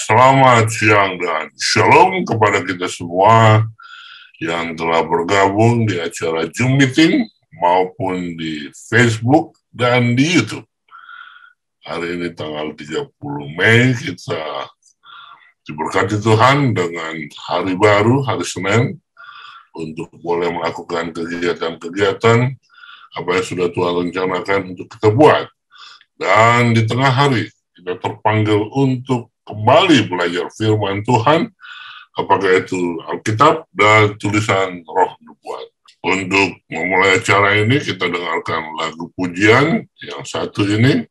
Selamat siang dan shalom kepada kita semua yang telah bergabung di acara Zoom meeting maupun di Facebook dan di YouTube. Hari ini tanggal 30 Mei kita diberkati Tuhan dengan hari baru, hari Senin, untuk boleh melakukan kegiatan-kegiatan apa yang sudah Tuhan rencanakan untuk kita buat. Dan di tengah hari kita terpanggil untuk kembali belajar firman Tuhan, apakah itu Alkitab dan tulisan Roh Nubuat. Untuk memulai acara ini, kita dengarkan lagu pujian yang satu ini.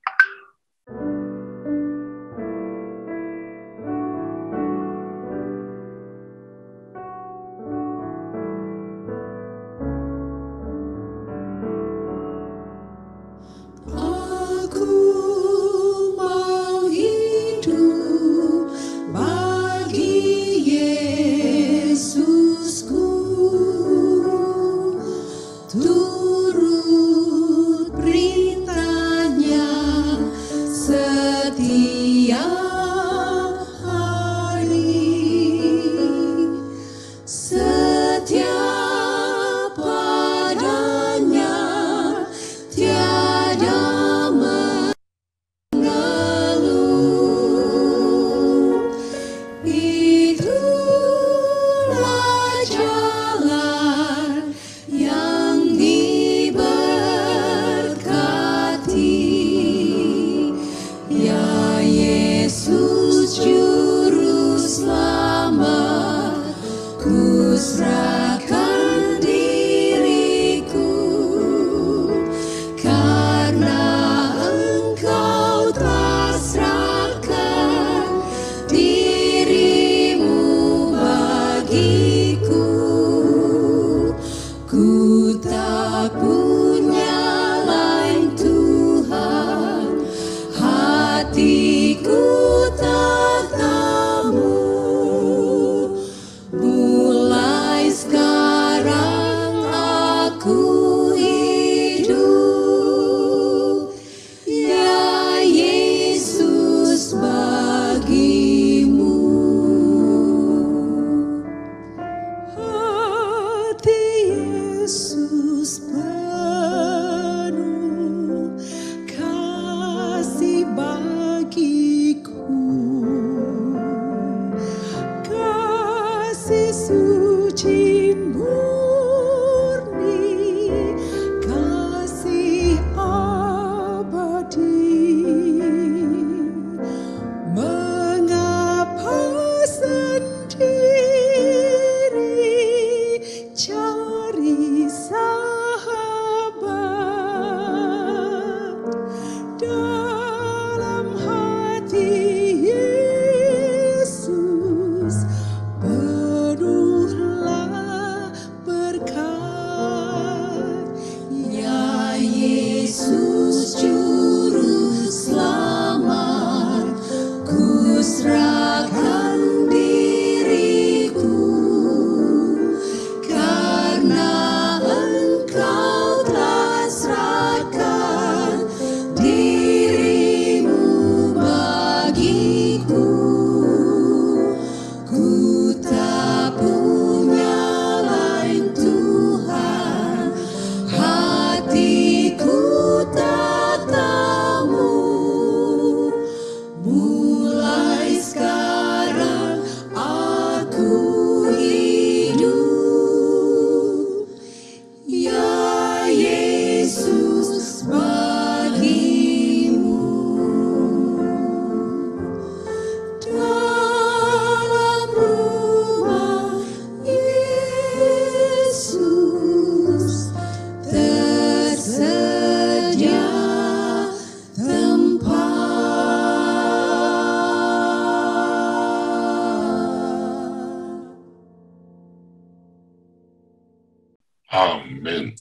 Amin.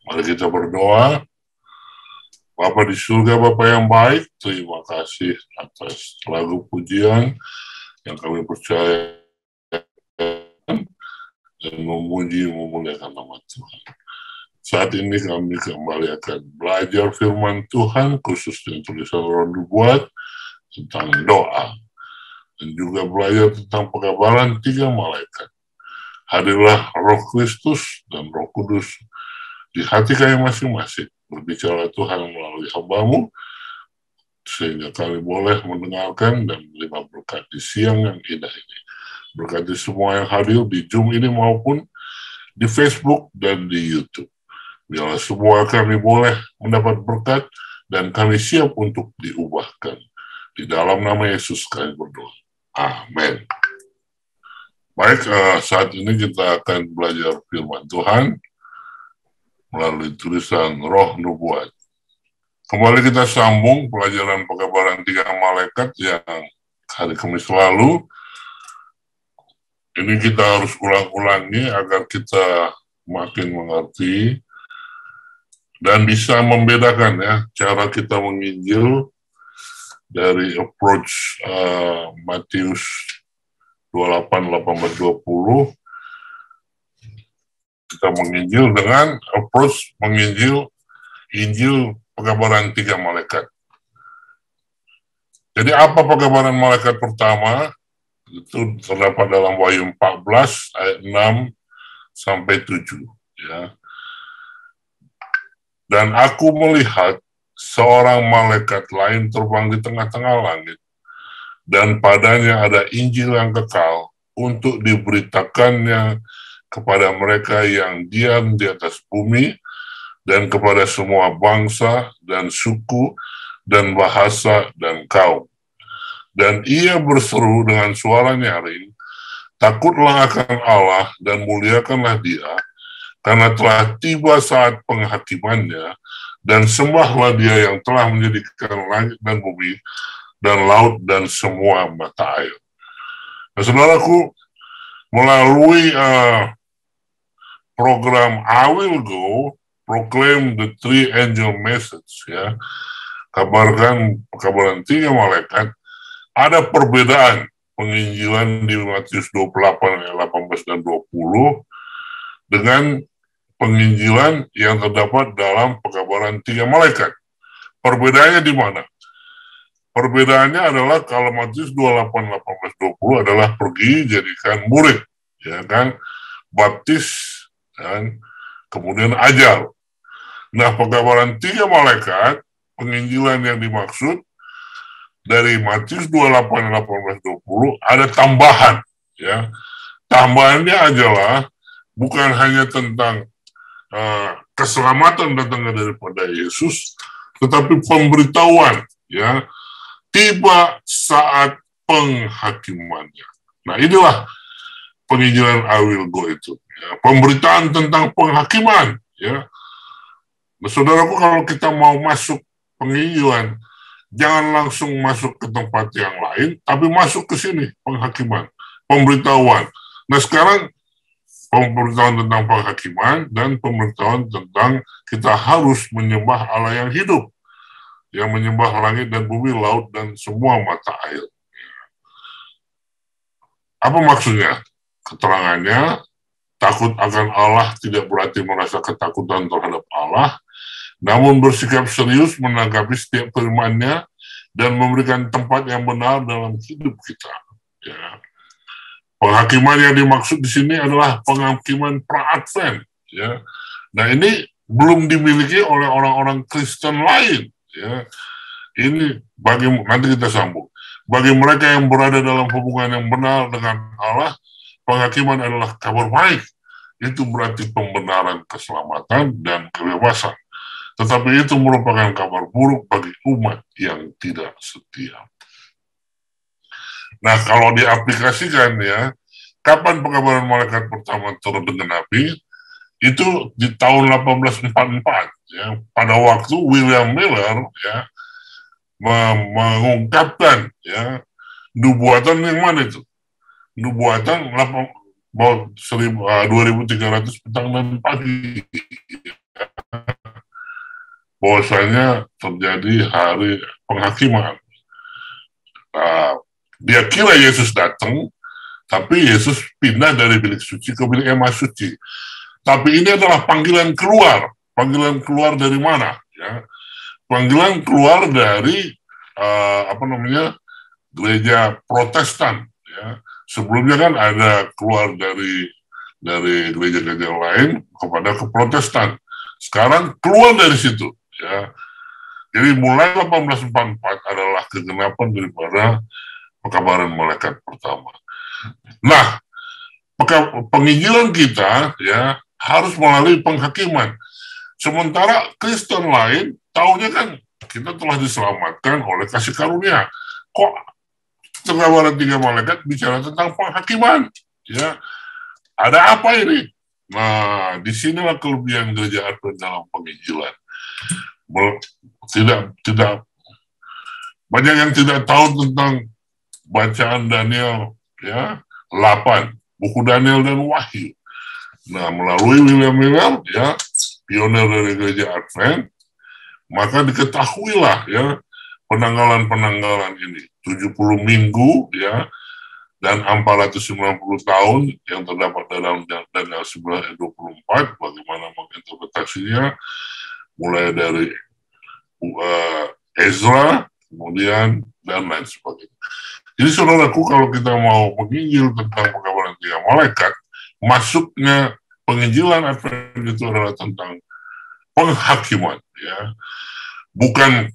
Mari kita berdoa. Bapa di surga, Bapa yang baik, terima kasih atas lagu pujian yang kami percaya dan memuji memuliakan nama Tuhan. Saat ini kami kembali akan belajar firman Tuhan, khususnya tulisan Roh Nubuat, tentang doa, dan juga belajar tentang pekabaran 3 malaikat. Hadirlah Roh Kristus dan Roh Kudus di hati kami masing-masing. Berbicara Tuhan melalui hamba-Mu, sehingga kami boleh mendengarkan dan menerima berkat di siang yang indah ini. Berkati semua yang hadir di Zoom ini maupun di Facebook dan di YouTube. Biarlah semua kami boleh mendapat berkat dan kami siap untuk diubahkan. Di dalam nama Yesus kami berdoa. Amin. Baik, saat ini kita akan belajar firman Tuhan melalui tulisan Roh Nubuat. Kembali kita sambung pelajaran pekabaran 3 malaikat yang hari Kamis lalu. Ini kita harus ulang-ulangi agar kita makin mengerti dan bisa membedakan ya cara kita menginjil dari approach Matius 28, 18, 20. Kita menginjil dengan approach menginjil Injil pekabaran 3 malaikat. Jadi apa pekabaran malaikat pertama? Itu terdapat dalam Wahyu 14 ayat 6 sampai 7 ya. Dan aku melihat seorang malaikat lain terbang di tengah-tengah langit, dan padanya ada Injil yang kekal untuk diberitakannya kepada mereka yang diam di atas bumi, dan kepada semua bangsa dan suku dan bahasa dan kaum. Dan ia berseru dengan suara nyaring, takutlah akan Allah dan muliakanlah Dia, karena telah tiba saat penghakimannya, dan sembahlah Dia yang telah menjadikan langit dan bumi, dan laut dan semua mata air. Nah, saudaraku, melalui program I Will Go, Proclaim the 3 Angel Message, ya, kabarkan pekabaran 3 malaikat, ada perbedaan penginjilan di Matius 28 ayat 18 dan 20 dengan penginjilan yang terdapat dalam pekabaran 3 malaikat. Perbedaannya di mana? Perbedaannya adalah kalau Matius 28, 18, 20 adalah pergi jadikan murid, ya kan, baptis, dan kemudian ajar. Nah, pekabaran 3 malaikat, penginjilan yang dimaksud dari Matius 28, 18, 20 ada tambahan, ya. Tambahannya adalah bukan hanya tentang keselamatan datangnya daripada Yesus, tetapi pemberitahuan, ya, tiba saat penghakimannya. Nah, inilah penginjilan I Will Go itu, ya. Pemberitaan tentang penghakiman, ya. Nah, saudaraku, kalau kita mau masuk penginjilan, jangan langsung masuk ke tempat yang lain, tapi masuk ke sini, penghakiman, pemberitahuan. Nah, sekarang pemberitahuan tentang penghakiman dan pemberitahuan tentang kita harus menyembah Allah yang hidup, yang menyembah langit dan bumi, laut, dan semua mata air. Apa maksudnya? Keterangannya, takut akan Allah tidak berarti merasa ketakutan terhadap Allah, namun bersikap serius menanggapi setiap firman-Nya dan memberikan tempat yang benar dalam hidup kita. Ya. Penghakiman yang dimaksud di sini adalah penghakiman pra-advent. Ya. Nah, ini belum dimiliki oleh orang-orang Kristen lain. Ya. Ini bagi, nanti kita sambung. Bagi mereka yang berada dalam hubungan yang benar dengan Allah, penghakiman adalah kabar baik. Itu berarti pembenaran, keselamatan, dan kebebasan. Tetapi itu merupakan kabar buruk bagi umat yang tidak setia. Nah, kalau diaplikasikan, ya, kapan pekabaran malaikat pertama turun dengan Nabi? Itu di tahun 1844, ya, pada waktu William Miller, ya, mengungkapkan, ya, nubuatan yang mana itu? Nubuatan 2300 petang dan pagi. Bahwasanya terjadi hari penghakiman. Dia kira Yesus datang, tapi Yesus pindah dari bilik suci ke bilik emas suci. Tapi ini adalah panggilan keluar. Panggilan keluar dari mana? Ya. Panggilan keluar dari gereja Protestan, ya. Sebelumnya kan ada keluar dari gereja-gereja lain kepada ke Protestan. Sekarang keluar dari situ, ya. Jadi mulai 1844 adalah kegenapan daripada pekabaran malaikat pertama. Nah, penginjilan kita, ya, harus melalui penghakiman. Sementara Kristen lain taunya kan kita telah diselamatkan oleh kasih karunia. Kok pekabaran 3 malaikat bicara tentang penghakiman? Ya, ada apa ini? Nah, disinilah kelebihan gereja Advent dalam penginjilan. Tidak banyak yang tidak tahu tentang bacaan Daniel, ya, 8, buku Daniel dan Wahyu. Nah, melalui William Miller, ya, pionir dari gereja Advent, maka diketahuilah, ya, penanggalan ini 70 minggu, ya, dan 490 tahun yang terdapat dalam Daniel 9 ayat 24, bagaimana menginterpretasinya, mulai dari Ezra, kemudian dan lain sebagainya. Jadi saudaraku, kalau kita mau menginjil tentang pekabaran 3 malaikat, masuknya penginjilan Advent itu adalah tentang penghakiman, ya. Bukan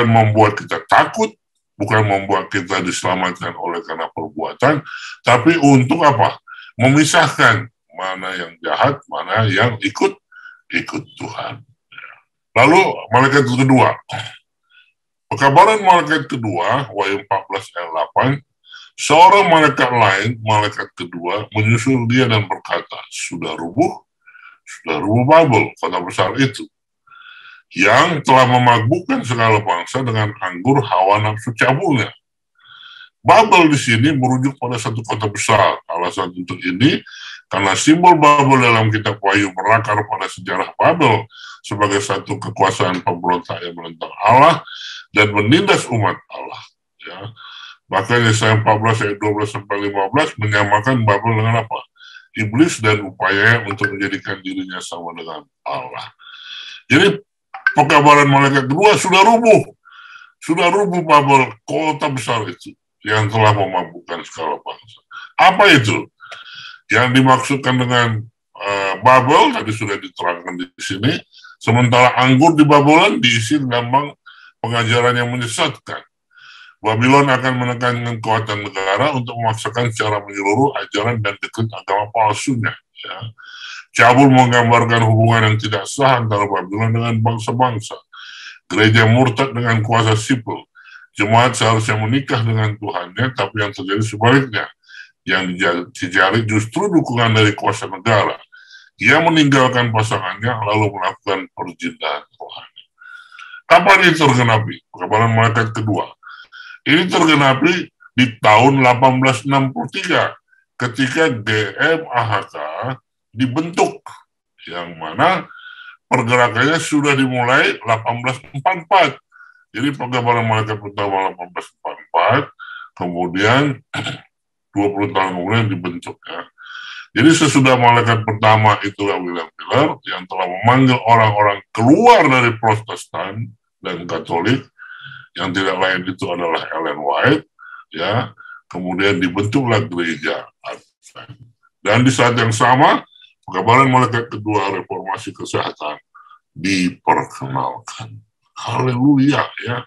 membuat kita takut, bukan membuat kita diselamatkan oleh karena perbuatan, tapi untuk apa? Memisahkan mana yang jahat, mana yang ikut Tuhan. Lalu malaikat kedua, pekabaran malaikat kedua, Wahyu 14 ayat 8, seorang malaikat lain, malaikat kedua, menyusul dia dan berkata, sudah rubuh Babel, kota besar itu, yang telah memabukkan segala bangsa dengan anggur hawa nafsu cabulnya. Babel di sini merujuk pada satu kota besar. Alasan untuk ini, karena simbol Babel dalam kitab Wahyu berakar pada sejarah Babel sebagai satu kekuasaan pemberontak yang menentang Allah dan menindas umat Allah. Ya. Bahkan Yesaya 14 ayat 12-15 menyamakan Babel dengan apa? Iblis dan upayanya untuk menjadikan dirinya sama dengan Allah. Jadi pekabaran malaikat kedua sudah rubuh Babel, kota besar itu yang telah memabukkan segala bangsa. Apa itu? Yang dimaksudkan dengan Babel tadi sudah diterangkan di sini. Sementara anggur di Babylon diisi lambang pengajaran yang menyesatkan. Babylon akan menekankan kekuatan negara untuk memaksakan secara menyeluruh ajaran dan dekret agama palsunya. Ya. Cabul menggambarkan hubungan yang tidak sah antara Babylon dengan bangsa-bangsa. Gereja murtad dengan kuasa sipil. Jemaat seharusnya menikah dengan Tuhannya, tapi yang terjadi sebaliknya. Yang dicari justru dukungan dari kuasa negara. Ia meninggalkan pasangannya lalu melakukan perzindahan rohani. Kapan ini tergenapi? Pekabaran malaikat kedua. Ini tergenapi di tahun 1863 ketika GMAHK dibentuk, yang mana pergerakannya sudah dimulai 1844. Jadi pekabaran malaikat pertama 1844, kemudian 20 tahun kemudian dibentuk, ya. Jadi sesudah malaikat pertama itulah William Miller yang telah memanggil orang-orang keluar dari Protestan dan Katolik, yang tidak lain itu adalah Ellen White, ya. Kemudian dibentuklah gereja Advent. Dan di saat yang sama, pekabaran malaikat kedua reformasi kesehatan diperkenalkan. Haleluya, ya.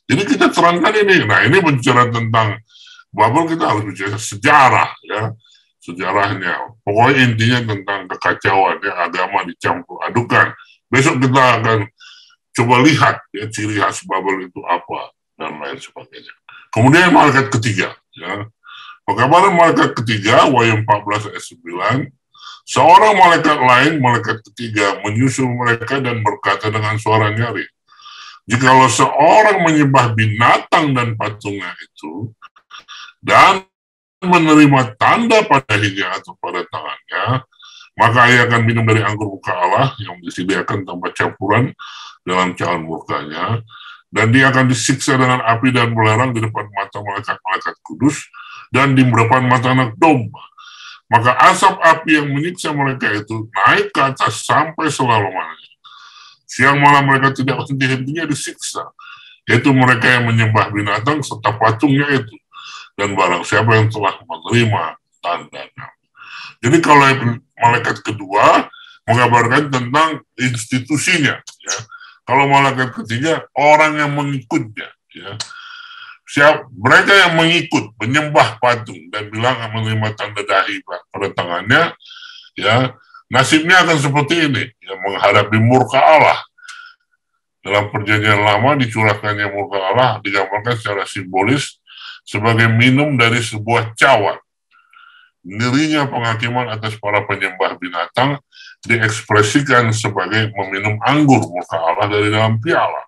Jadi kita terangkan ini. Nah, ini bicara tentang Babel, kita harus bicara sejarah, ya. Sejarahnya. Pokoknya intinya tentang kekacauan, ya, agama dicampur adukan. Besok kita akan coba lihat, ya, ciri khas Babel itu apa dan lain sebagainya. Kemudian malaikat ketiga, ya. Pekabaran malaikat ketiga, Wahyu 14 ayat 9, seorang malaikat lain, malaikat ketiga, menyusul mereka dan berkata dengan suara nyaring, jikalau seorang menyembah binatang dan patungnya itu, dan menerima tanda pada hidungnya atau pada tangannya, maka ia akan minum dari anggur murka Allah yang disediakan tanpa campuran dalam cawan murkanya, dan dia akan disiksa dengan api dan belerang di depan mata malaikat-malaikat kudus dan di depan mata anak domba. Maka asap api yang menyiksa mereka itu naik ke atas sampai selama-lamanya. Siang malam mereka tidak henti-hentinya disiksa. yaitu mereka yang menyembah binatang serta patungnya itu, dan barang siapa yang telah menerima tandanya. Jadi kalau malaikat kedua mengabarkan tentang institusinya, ya. Kalau malaikat ketiga orang yang mengikutnya, ya. Mereka yang mengikut, menyembah patung dan bilang menerima tanda dahi pada tangannya, ya, nasibnya akan seperti ini, ya, menghadapi murka Allah. Dalam perjanjian lama dicurahkannya murka Allah digambarkan secara simbolis sebagai minum dari sebuah cawan. Ngerinya penghakiman atas para penyembah binatang diekspresikan sebagai meminum anggur murka Allah dari dalam piala.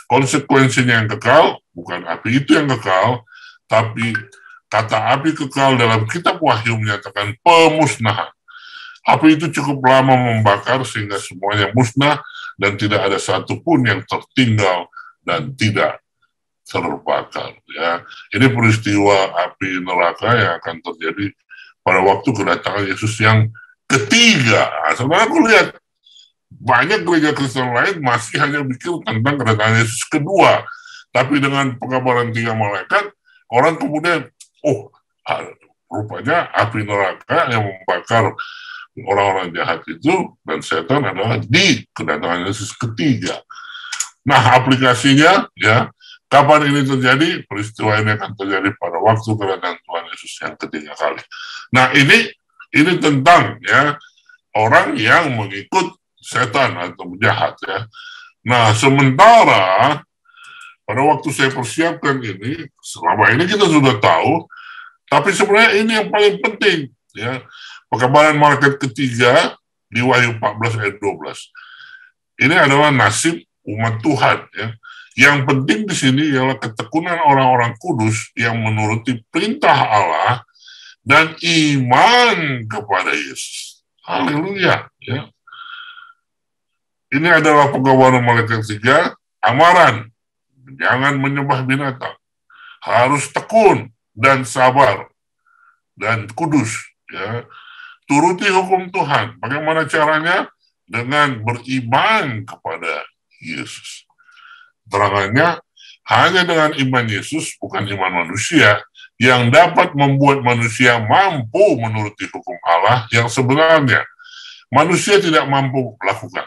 Konsekuensinya yang kekal, bukan api itu yang kekal, tapi kata api kekal dalam kitab Wahyu menyatakan pemusnahan. Api itu cukup lama membakar sehingga semuanya musnah dan tidak ada satupun yang tertinggal dan tidak terbakar. Ya, ini peristiwa api neraka yang akan terjadi pada waktu kedatangan Yesus yang ketiga. Nah, sebenarnya aku lihat banyak gereja Kristen lain masih hanya bikin tentang kedatangan Yesus kedua, tapi dengan pengabaran 3 malaikat, orang kemudian, rupanya api neraka yang membakar orang-orang jahat itu dan setan adalah di kedatangan Yesus ketiga. Nah, aplikasinya, ya, kapan ini terjadi? Peristiwa ini akan terjadi pada waktu kedatangan Tuhan Yesus yang ketiga kali. Nah, ini tentang, ya, orang yang mengikut setan atau jahat, ya. Nah, sementara pada waktu saya persiapkan ini, selama ini kita sudah tahu, tapi sebenarnya ini yang paling penting, ya. Pekabaran malaikat ketiga di Wahyu 14 ayat 12. Ini adalah nasib umat Tuhan, ya. Yang penting di sini ialah ketekunan orang-orang kudus yang menuruti perintah Allah dan iman kepada Yesus. Haleluya, ya. Ini adalah pekabaran malaikat ketiga, amaran. Jangan menyembah binatang. Harus tekun dan sabar dan kudus, ya. Turuti hukum Tuhan. Bagaimana caranya? Dengan beriman kepada Yesus. Terangannya, hanya dengan iman Yesus, bukan iman manusia, yang dapat membuat manusia mampu menuruti hukum Allah yang sebenarnya manusia tidak mampu lakukan.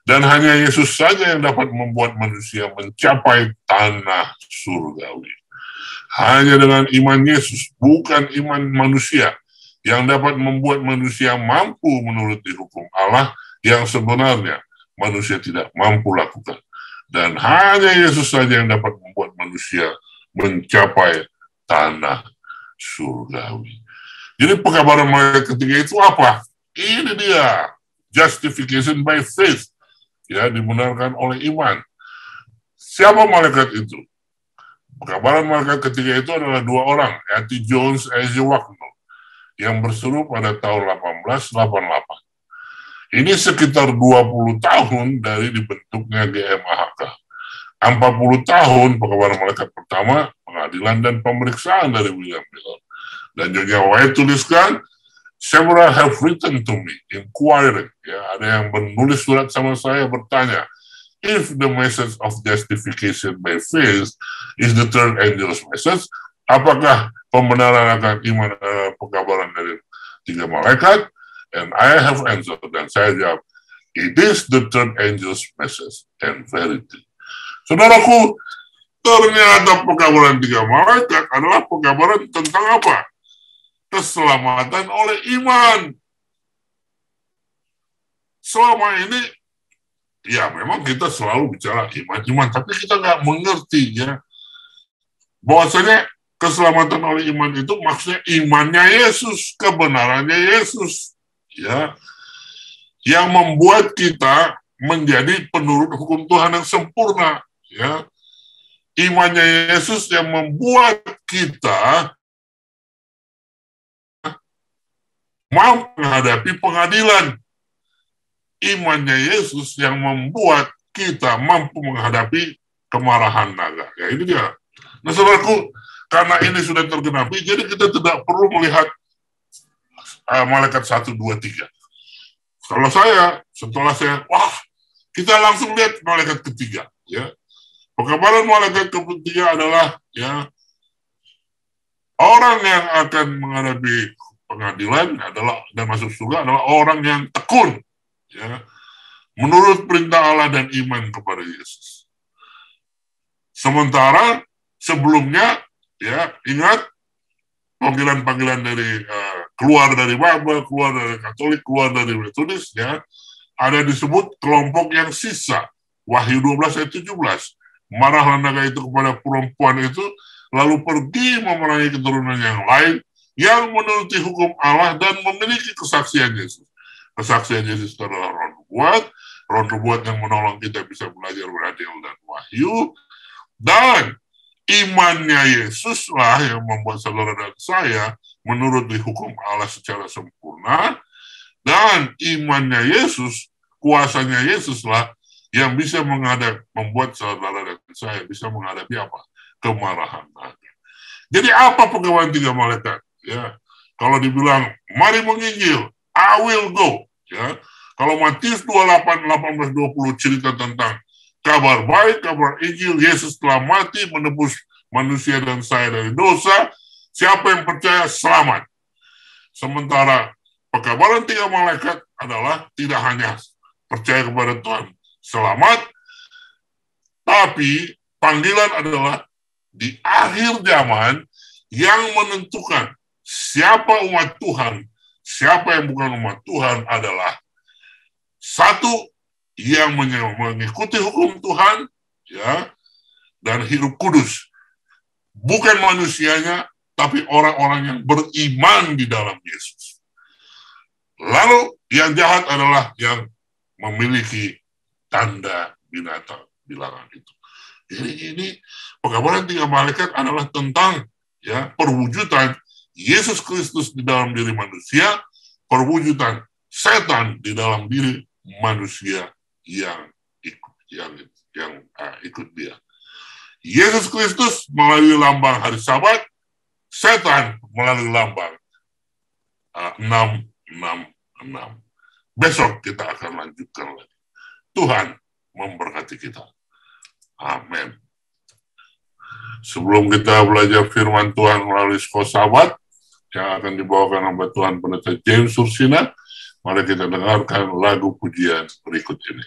Dan hanya Yesus saja yang dapat membuat manusia mencapai tanah surgawi. Hanya dengan iman Yesus, bukan iman manusia, yang dapat membuat manusia mampu menuruti hukum Allah yang sebenarnya manusia tidak mampu lakukan. Dan hanya Yesus saja yang dapat membuat manusia mencapai tanah surgawi. Jadi pekabaran malaikat ketiga itu apa? Ini dia, justification by faith. Ya, dibenarkan oleh iman. Siapa malaikat itu? Pekabaran malaikat ketiga itu adalah 2 orang, yaitu Jones A.J. Wagner, yang berseru pada tahun 1888. Ini sekitar 20 tahun dari dibentuknya GMAHK. 40 tahun pekabaran malaikat pertama, pengadilan dan pemeriksaan dari William Miller. Dan John White tuliskan, several have written to me, inquiring. Ya, ada yang menulis surat sama saya bertanya, if the message of justification by faith is the third angel's message, apakah pembenaran akan iman pekabaran dari 3 malaikat? And I have answered, dan saya jawab, it is the third angel's message and verity. Saudaraku, ternyata pekabaran 3 malaikat adalah pekabaran tentang apa? Keselamatan oleh iman. Selama ini, ya memang kita selalu bicara iman, tapi kita nggak mengerti, ya, bahwasanya keselamatan oleh iman itu maksudnya imannya Yesus, kebenarannya Yesus, ya, yang membuat kita menjadi penurut hukum Tuhan yang sempurna, ya. Imannya Yesus yang membuat kita mampu menghadapi pengadilan. Imannya Yesus yang membuat kita mampu menghadapi kemarahan naga. Ya, ini dia. Nah, saudaraku, karena ini sudah tergenapi, jadi kita tidak perlu melihat malaikat 1, 2, 3. Setelah saya, kita langsung lihat malaikat ketiga. Ya. Pekabaran malaikat ketiga adalah orang yang akan menghadapi pengadilan adalah dan masuk surga adalah orang yang tekun, menurut perintah Allah dan iman kepada Yesus. Sementara sebelumnya, ingat panggilan-panggilan dari keluar dari Babel, keluar dari Katolik, keluar dari Metodis, ada disebut kelompok yang sisa. Wahyu 12 ayat 17. Marahlah naga itu kepada perempuan itu, lalu pergi memerangi keturunan yang lain yang menuruti hukum Allah dan memiliki kesaksian Yesus. Kesaksian Yesus adalah roh nubuat yang menolong kita bisa belajar beradil dan wahyu, dan imannya Yesus lah yang membuat saudara dan saya menuruti hukum Allah secara sempurna, dan imannya Yesus, kuasanya Yesus lah yang bisa membuat saudara dan saya bisa menghadapi apa? Kemarahan naga. Jadi apa pegawai tiga malaikat? Kalau dibilang mari menginjil, I will go. Kalau Matius 28:18-20 cerita tentang kabar baik, kabar Injil, Yesus telah mati menebus manusia dan saya dari dosa. Siapa yang percaya selamat. Sementara pekabaran tiga malaikat adalah tidak hanya percaya kepada Tuhan selamat, tapi panggilan adalah di akhir zaman yang menentukan siapa umat Tuhan, siapa yang bukan umat Tuhan adalah satu yang mengikuti hukum Tuhan, dan hidup kudus. Bukan manusianya, tapi orang-orang yang beriman di dalam Yesus. Lalu yang jahat adalah yang memiliki tanda binatang bilangan itu. Jadi ini pekabaran tiga malaikat adalah tentang perwujudan Yesus Kristus di dalam diri manusia, perwujudan setan di dalam diri manusia yang ikut dia. Yesus Kristus melalui lambang hari Sabat, setan melalui lambang 666. Besok kita akan lanjutkan lagi. Tuhan memberkati kita. Amin. Sebelum kita belajar firman Tuhan melalui sekolah Sabat yang akan dibawakan hamba Tuhan Pendeta James Sursina, mari kita dengarkan lagu pujian berikut ini.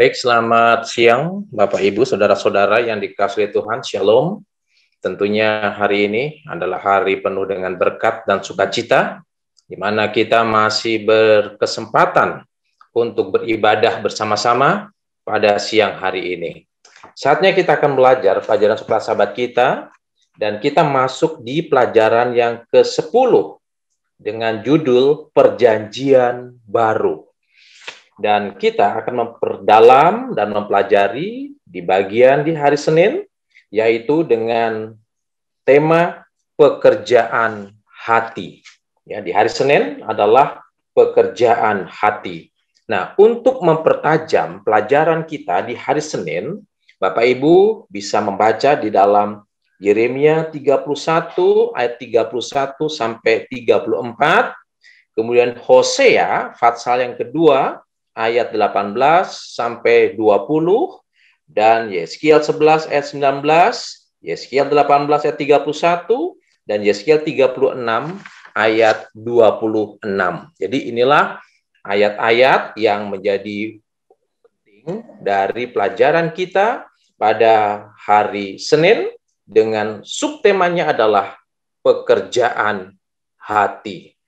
Baik, selamat siang Bapak Ibu, saudara-saudara yang dikasihi Tuhan, Shalom. Tentunya hari ini adalah hari penuh dengan berkat dan sukacita, di mana kita masih berkesempatan untuk beribadah bersama-sama pada siang hari ini. Saatnya kita akan belajar pelajaran sekolah sahabat kita, dan kita masuk di pelajaran yang ke-10 dengan judul Perjanjian Baru. Dan kita akan memperdalam dan mempelajari di bagian di hari Senin, yaitu dengan tema pekerjaan hati. Ya, di hari Senin adalah pekerjaan hati. Nah, untuk mempertajam pelajaran kita di hari Senin, Bapak Ibu bisa membaca di dalam Yeremia 31 ayat 31 sampai 34, kemudian Hosea pasal yang kedua ayat 18 sampai 20, dan Yeskiel 11 ayat 19, Yeskiel 18 ayat 31, dan Yeskiel 36 ayat 26. Jadi inilah ayat-ayat yang menjadi penting dari pelajaran kita pada hari Senin, dengan subtemanya adalah pekerjaan hati.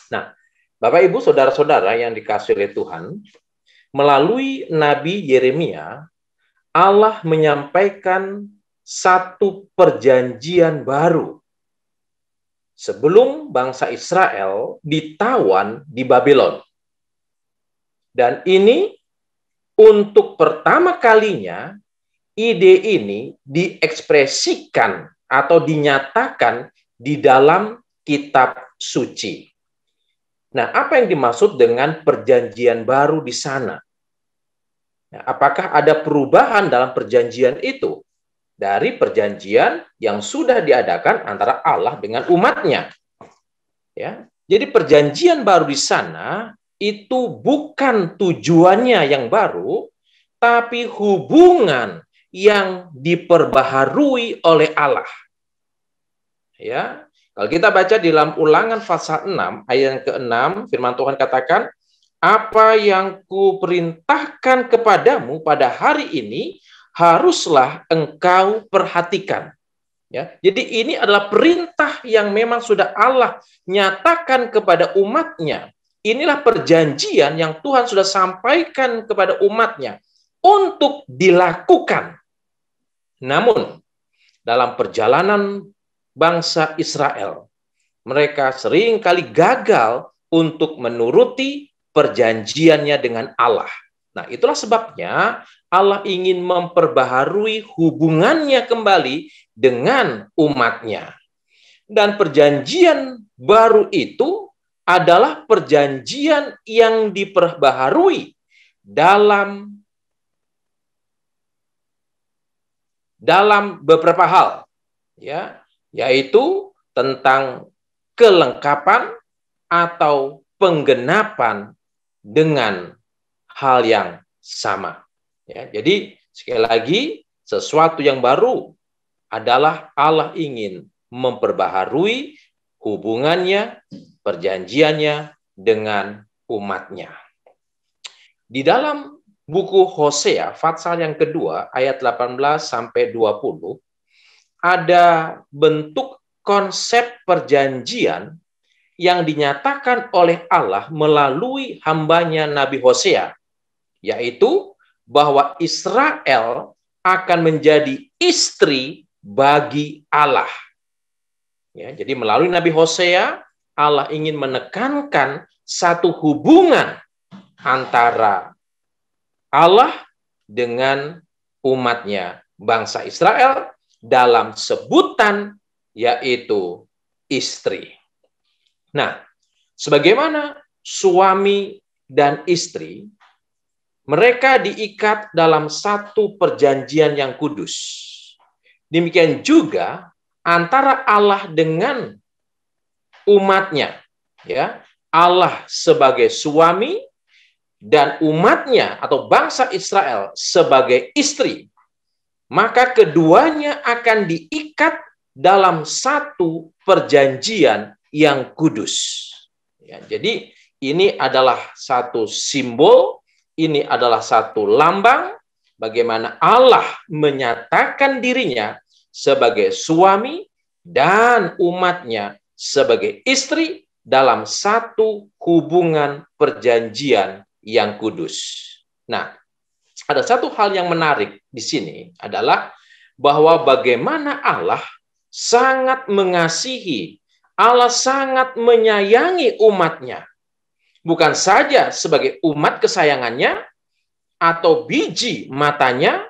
Nah, Bapak, Ibu, saudara-saudara yang dikasihi oleh Tuhan, melalui Nabi Yeremia, Allah menyampaikan satu perjanjian baru sebelum bangsa Israel ditawan di Babylon. Dan ini untuk pertama kalinya ide ini diekspresikan atau dinyatakan di dalam kitab suci. Nah, apa yang dimaksud dengan perjanjian baru di sana? Nah, apakah ada perubahan dalam perjanjian itu dari perjanjian yang sudah diadakan antara Allah dengan umatnya? Ya, jadi perjanjian baru di sana itu bukan tujuannya yang baru, tapi hubungan yang diperbaharui oleh Allah. Ya. Kalau kita baca di dalam Ulangan pasal 6 ayat yang ke-6, firman Tuhan katakan, apa yang kuperintahkan kepadamu pada hari ini haruslah engkau perhatikan. Ya, jadi ini adalah perintah yang memang sudah Allah nyatakan kepada umatnya. Inilah perjanjian yang Tuhan sudah sampaikan kepada umatnya untuk dilakukan. Namun, dalam perjalanan bangsa Israel, mereka seringkali gagal untuk menuruti perjanjiannya dengan Allah. Nah, itulah sebabnya Allah ingin memperbaharui hubungannya kembali dengan umatnya. Dan perjanjian baru itu adalah perjanjian yang diperbaharui dalam beberapa hal, ya, yaitu tentang kelengkapan atau penggenapan dengan hal yang sama. Ya, jadi sekali lagi, sesuatu yang baru adalah Allah ingin memperbaharui hubungannya, perjanjiannya dengan umatnya. Di dalam buku Hosea, pasal yang kedua, ayat 18 sampai 20, ada bentuk konsep perjanjian yang dinyatakan oleh Allah melalui hambanya Nabi Hosea, yaitu bahwa Israel akan menjadi istri bagi Allah. Ya, jadi melalui Nabi Hosea, Allah ingin menekankan satu hubungan antara Allah dengan umatnya, bangsa Israel, dalam sebutan yaitu istri. Nah, sebagaimana suami dan istri, mereka diikat dalam satu perjanjian yang kudus. Demikian juga antara Allah dengan umatnya, ya. Allah sebagai suami dan umatnya atau bangsa Israel sebagai istri. Maka keduanya akan diikat dalam satu perjanjian yang kudus. Ya, jadi ini adalah satu simbol, ini adalah satu lambang bagaimana Allah menyatakan dirinya sebagai suami dan umatnya sebagai istri dalam satu hubungan perjanjian yang kudus. Nah, ada satu hal yang menarik di sini adalah bahwa bagaimana Allah sangat mengasihi, Allah sangat menyayangi umatnya. Bukan saja sebagai umat kesayangannya atau biji matanya,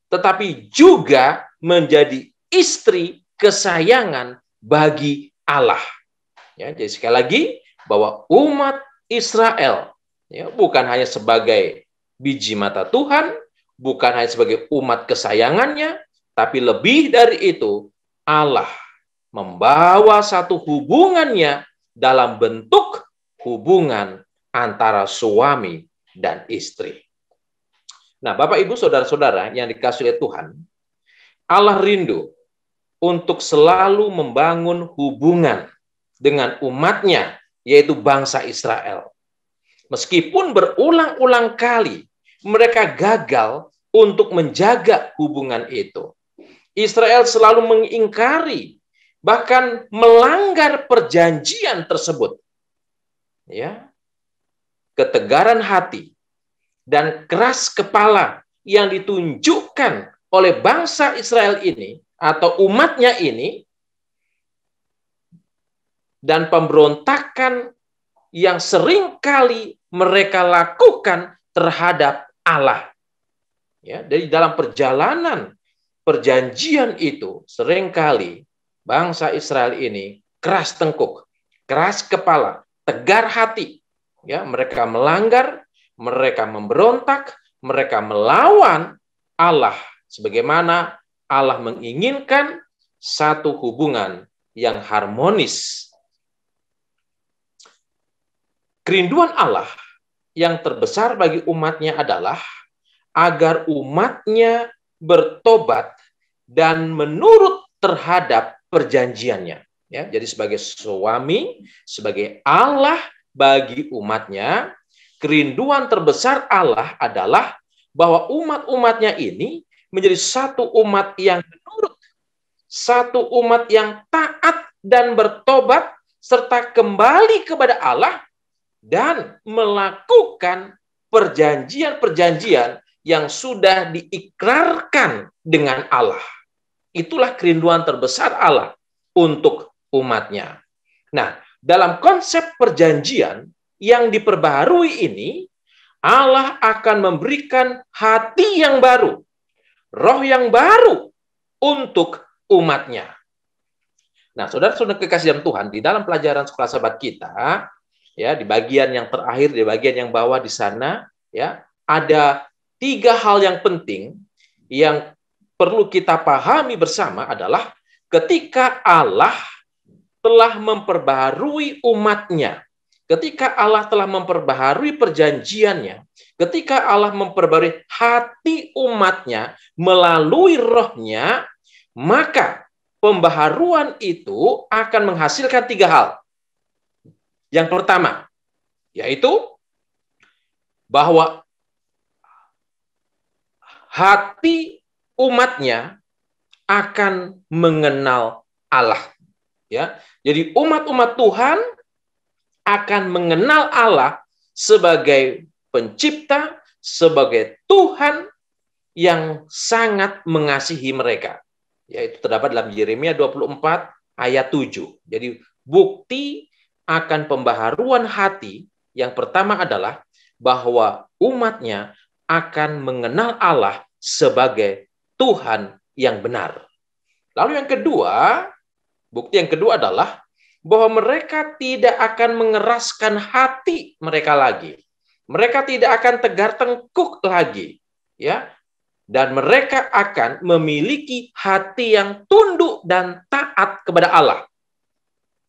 tetapi juga menjadi istri kesayangan bagi Allah. Ya, jadi sekali lagi bahwa umat Israel ya, bukan hanya sebagai biji mata Tuhan, bukan hanya sebagai umat kesayangannya, tapi lebih dari itu Allah membawa satu hubungannya dalam bentuk hubungan antara suami dan istri. Nah, Bapak, Ibu, Saudara-saudara yang dikasihi oleh Tuhan, Allah rindu untuk selalu membangun hubungan dengan umatnya, yaitu bangsa Israel. Meskipun berulang-ulang kali mereka gagal untuk menjaga hubungan itu. Israel selalu mengingkari, bahkan melanggar perjanjian tersebut. Ya, ketegaran hati dan keras kepala yang ditunjukkan oleh bangsa Israel ini atau umatnya ini, dan pemberontakan yang sering kali mereka lakukan terhadap Allah. Ya, dari dalam perjalanan perjanjian itu seringkali bangsa Israel ini keras tengkuk, keras kepala, tegar hati. Ya, mereka melanggar, mereka memberontak, mereka melawan Allah sebagaimana Allah menginginkan satu hubungan yang harmonis. Kerinduan Allah yang terbesar bagi umatnya adalah agar umatnya bertobat dan menurut terhadap perjanjiannya. Ya, jadi sebagai suami, sebagai Allah bagi umatnya, kerinduan terbesar Allah adalah bahwa umat-umatnya ini menjadi satu umat yang menurut, satu umat yang taat dan bertobat, serta kembali kepada Allah dan melakukan perjanjian-perjanjian yang sudah diikrarkan dengan Allah. Itulah kerinduan terbesar Allah untuk umatnya. Nah, dalam konsep perjanjian yang diperbaharui ini, Allah akan memberikan hati yang baru, roh yang baru untuk umatnya. Nah, saudara-saudara kekasih dalam Tuhan, di dalam pelajaran sekolah sahabat kita, ya, di bagian yang terakhir, di bagian yang bawah di sana, ya, ada 3 hal yang penting yang perlu kita pahami bersama adalah ketika Allah telah memperbaharui umatnya, ketika Allah telah memperbaharui perjanjiannya, ketika Allah memperbaharui hati umatnya melalui rohnya, maka pembaharuan itu akan menghasilkan 3 hal. Yang pertama, yaitu bahwa hati umatnya akan mengenal Allah. Ya, jadi umat-umat Tuhan akan mengenal Allah sebagai pencipta, sebagai Tuhan yang sangat mengasihi mereka. Yaitu terdapat dalam Yeremia 24 ayat 7. Jadi bukti akan pembaharuan hati yang pertama adalah bahwa umatnya akan mengenal Allah sebagai Tuhan yang benar. Lalu yang kedua, bukti yang kedua adalah bahwa mereka tidak akan mengeraskan hati mereka lagi. Mereka tidak akan tegar tengkuk lagi, ya. Dan mereka akan memiliki hati yang tunduk dan taat kepada Allah.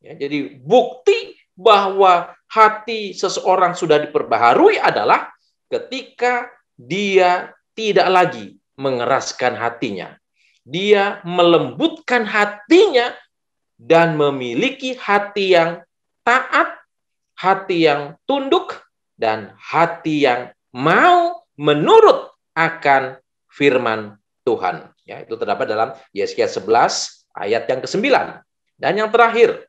Ya, jadi bukti bahwa hati seseorang sudah diperbaharui adalah ketika dia tidak lagi mengeraskan hatinya. Dia melembutkan hatinya dan memiliki hati yang taat, hati yang tunduk, dan hati yang mau menurut akan firman Tuhan. Ya, itu terdapat dalam Yesaya 11 ayat yang ke-9. Dan yang terakhir,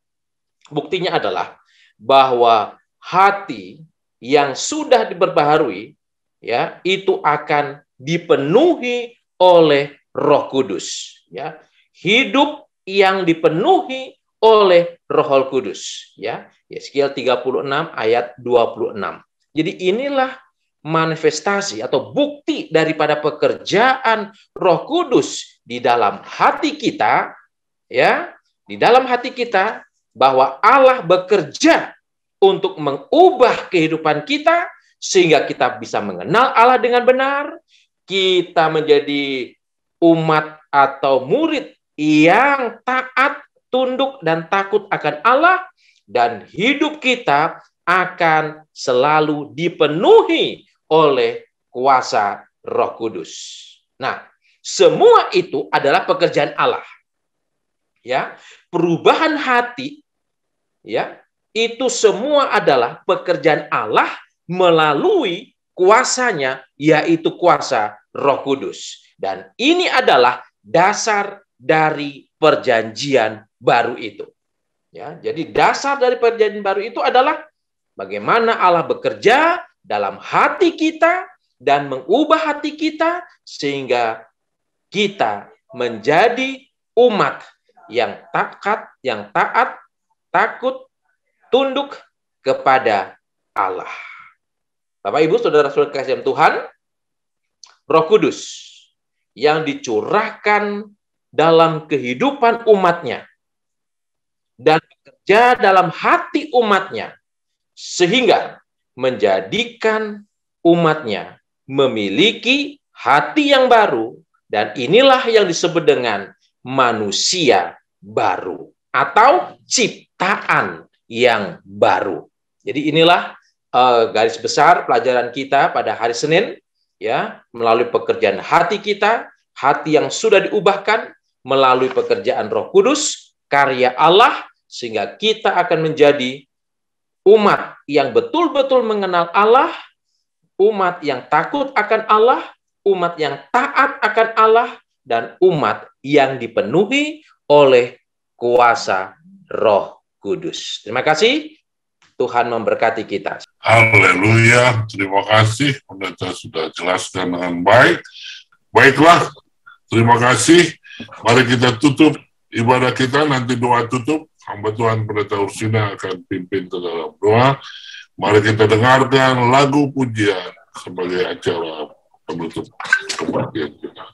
buktinya adalah bahwa hati yang sudah diperbaharui, ya, itu akan dipenuhi oleh Roh Kudus. Ya, hidup yang dipenuhi oleh Roh Kudus. Ya, Yesaya 36 ayat 26. Jadi inilah manifestasi atau bukti daripada pekerjaan Roh Kudus di dalam hati kita, ya, di dalam hati kita, bahwa Allah bekerja untuk mengubah kehidupan kita sehingga kita bisa mengenal Allah dengan benar, kita menjadi umat atau murid yang taat, tunduk dan takut akan Allah, dan hidup kita akan selalu dipenuhi oleh kuasa Roh Kudus. Nah, semua itu adalah pekerjaan Allah. Ya, perubahan hati, ya, itu semua adalah pekerjaan Allah melalui kuasanya, yaitu kuasa Roh Kudus. Dan ini adalah dasar dari perjanjian baru itu. Ya, jadi dasar dari perjanjian baru itu adalah bagaimana Allah bekerja dalam hati kita dan mengubah hati kita sehingga kita menjadi umat yang taat, takut, tunduk kepada Allah. Bapak, Ibu, saudara-saudara kasih Tuhan, Roh Kudus yang dicurahkan dalam kehidupan umatnya dan bekerja dalam hati umatnya sehingga menjadikan umatnya memiliki hati yang baru, dan inilah yang disebut dengan manusia baru atau ciptaan yang baru. Jadi inilah garis besar pelajaran kita pada hari Senin, ya, melalui pekerjaan hati kita, hati yang sudah diubahkan melalui pekerjaan Roh Kudus, karya Allah, sehingga kita akan menjadi umat yang betul-betul mengenal Allah, umat yang takut akan Allah, umat yang taat akan Allah, dan umat yang dipenuhi oleh kuasa Roh Kudus. Terima kasih. Tuhan memberkati kita. Haleluya. Terima kasih. Pendeta sudah jelaskan dengan baik. Baiklah. Terima kasih. Mari kita tutup ibadah kita. Nanti doa tutup. Hamba Tuhan Pendeta Ursina akan pimpin ke dalam doa. Mari kita dengarkan lagu pujian sebagai acara penutup kebaktian kita.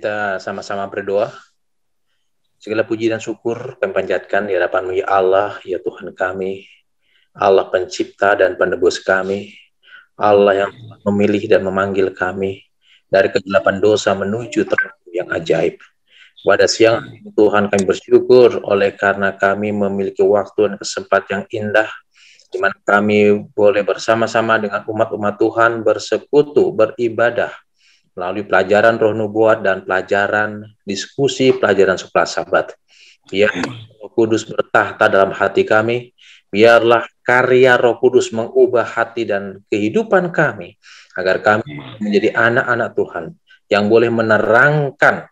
kita sama-sama berdoa. Segala puji dan syukur kami panjatkan di hadapan-Mu ya Allah, ya Tuhan kami, Allah pencipta dan penebus kami, Allah yang memilih dan memanggil kami dari kegelapan dosa menuju terang yang ajaib. Pada siang ini Tuhan kami bersyukur oleh karena kami memiliki waktu dan kesempatan yang indah di mana kami boleh bersama-sama dengan umat-umat Tuhan bersekutu, beribadah melalui pelajaran Roh Nubuat dan pelajaran diskusi, pelajaran sekolah Sabat. Biar Roh Kudus bertahta dalam hati kami, biarlah karya Roh Kudus mengubah hati dan kehidupan kami, agar kami menjadi anak-anak Tuhan yang boleh menerangkan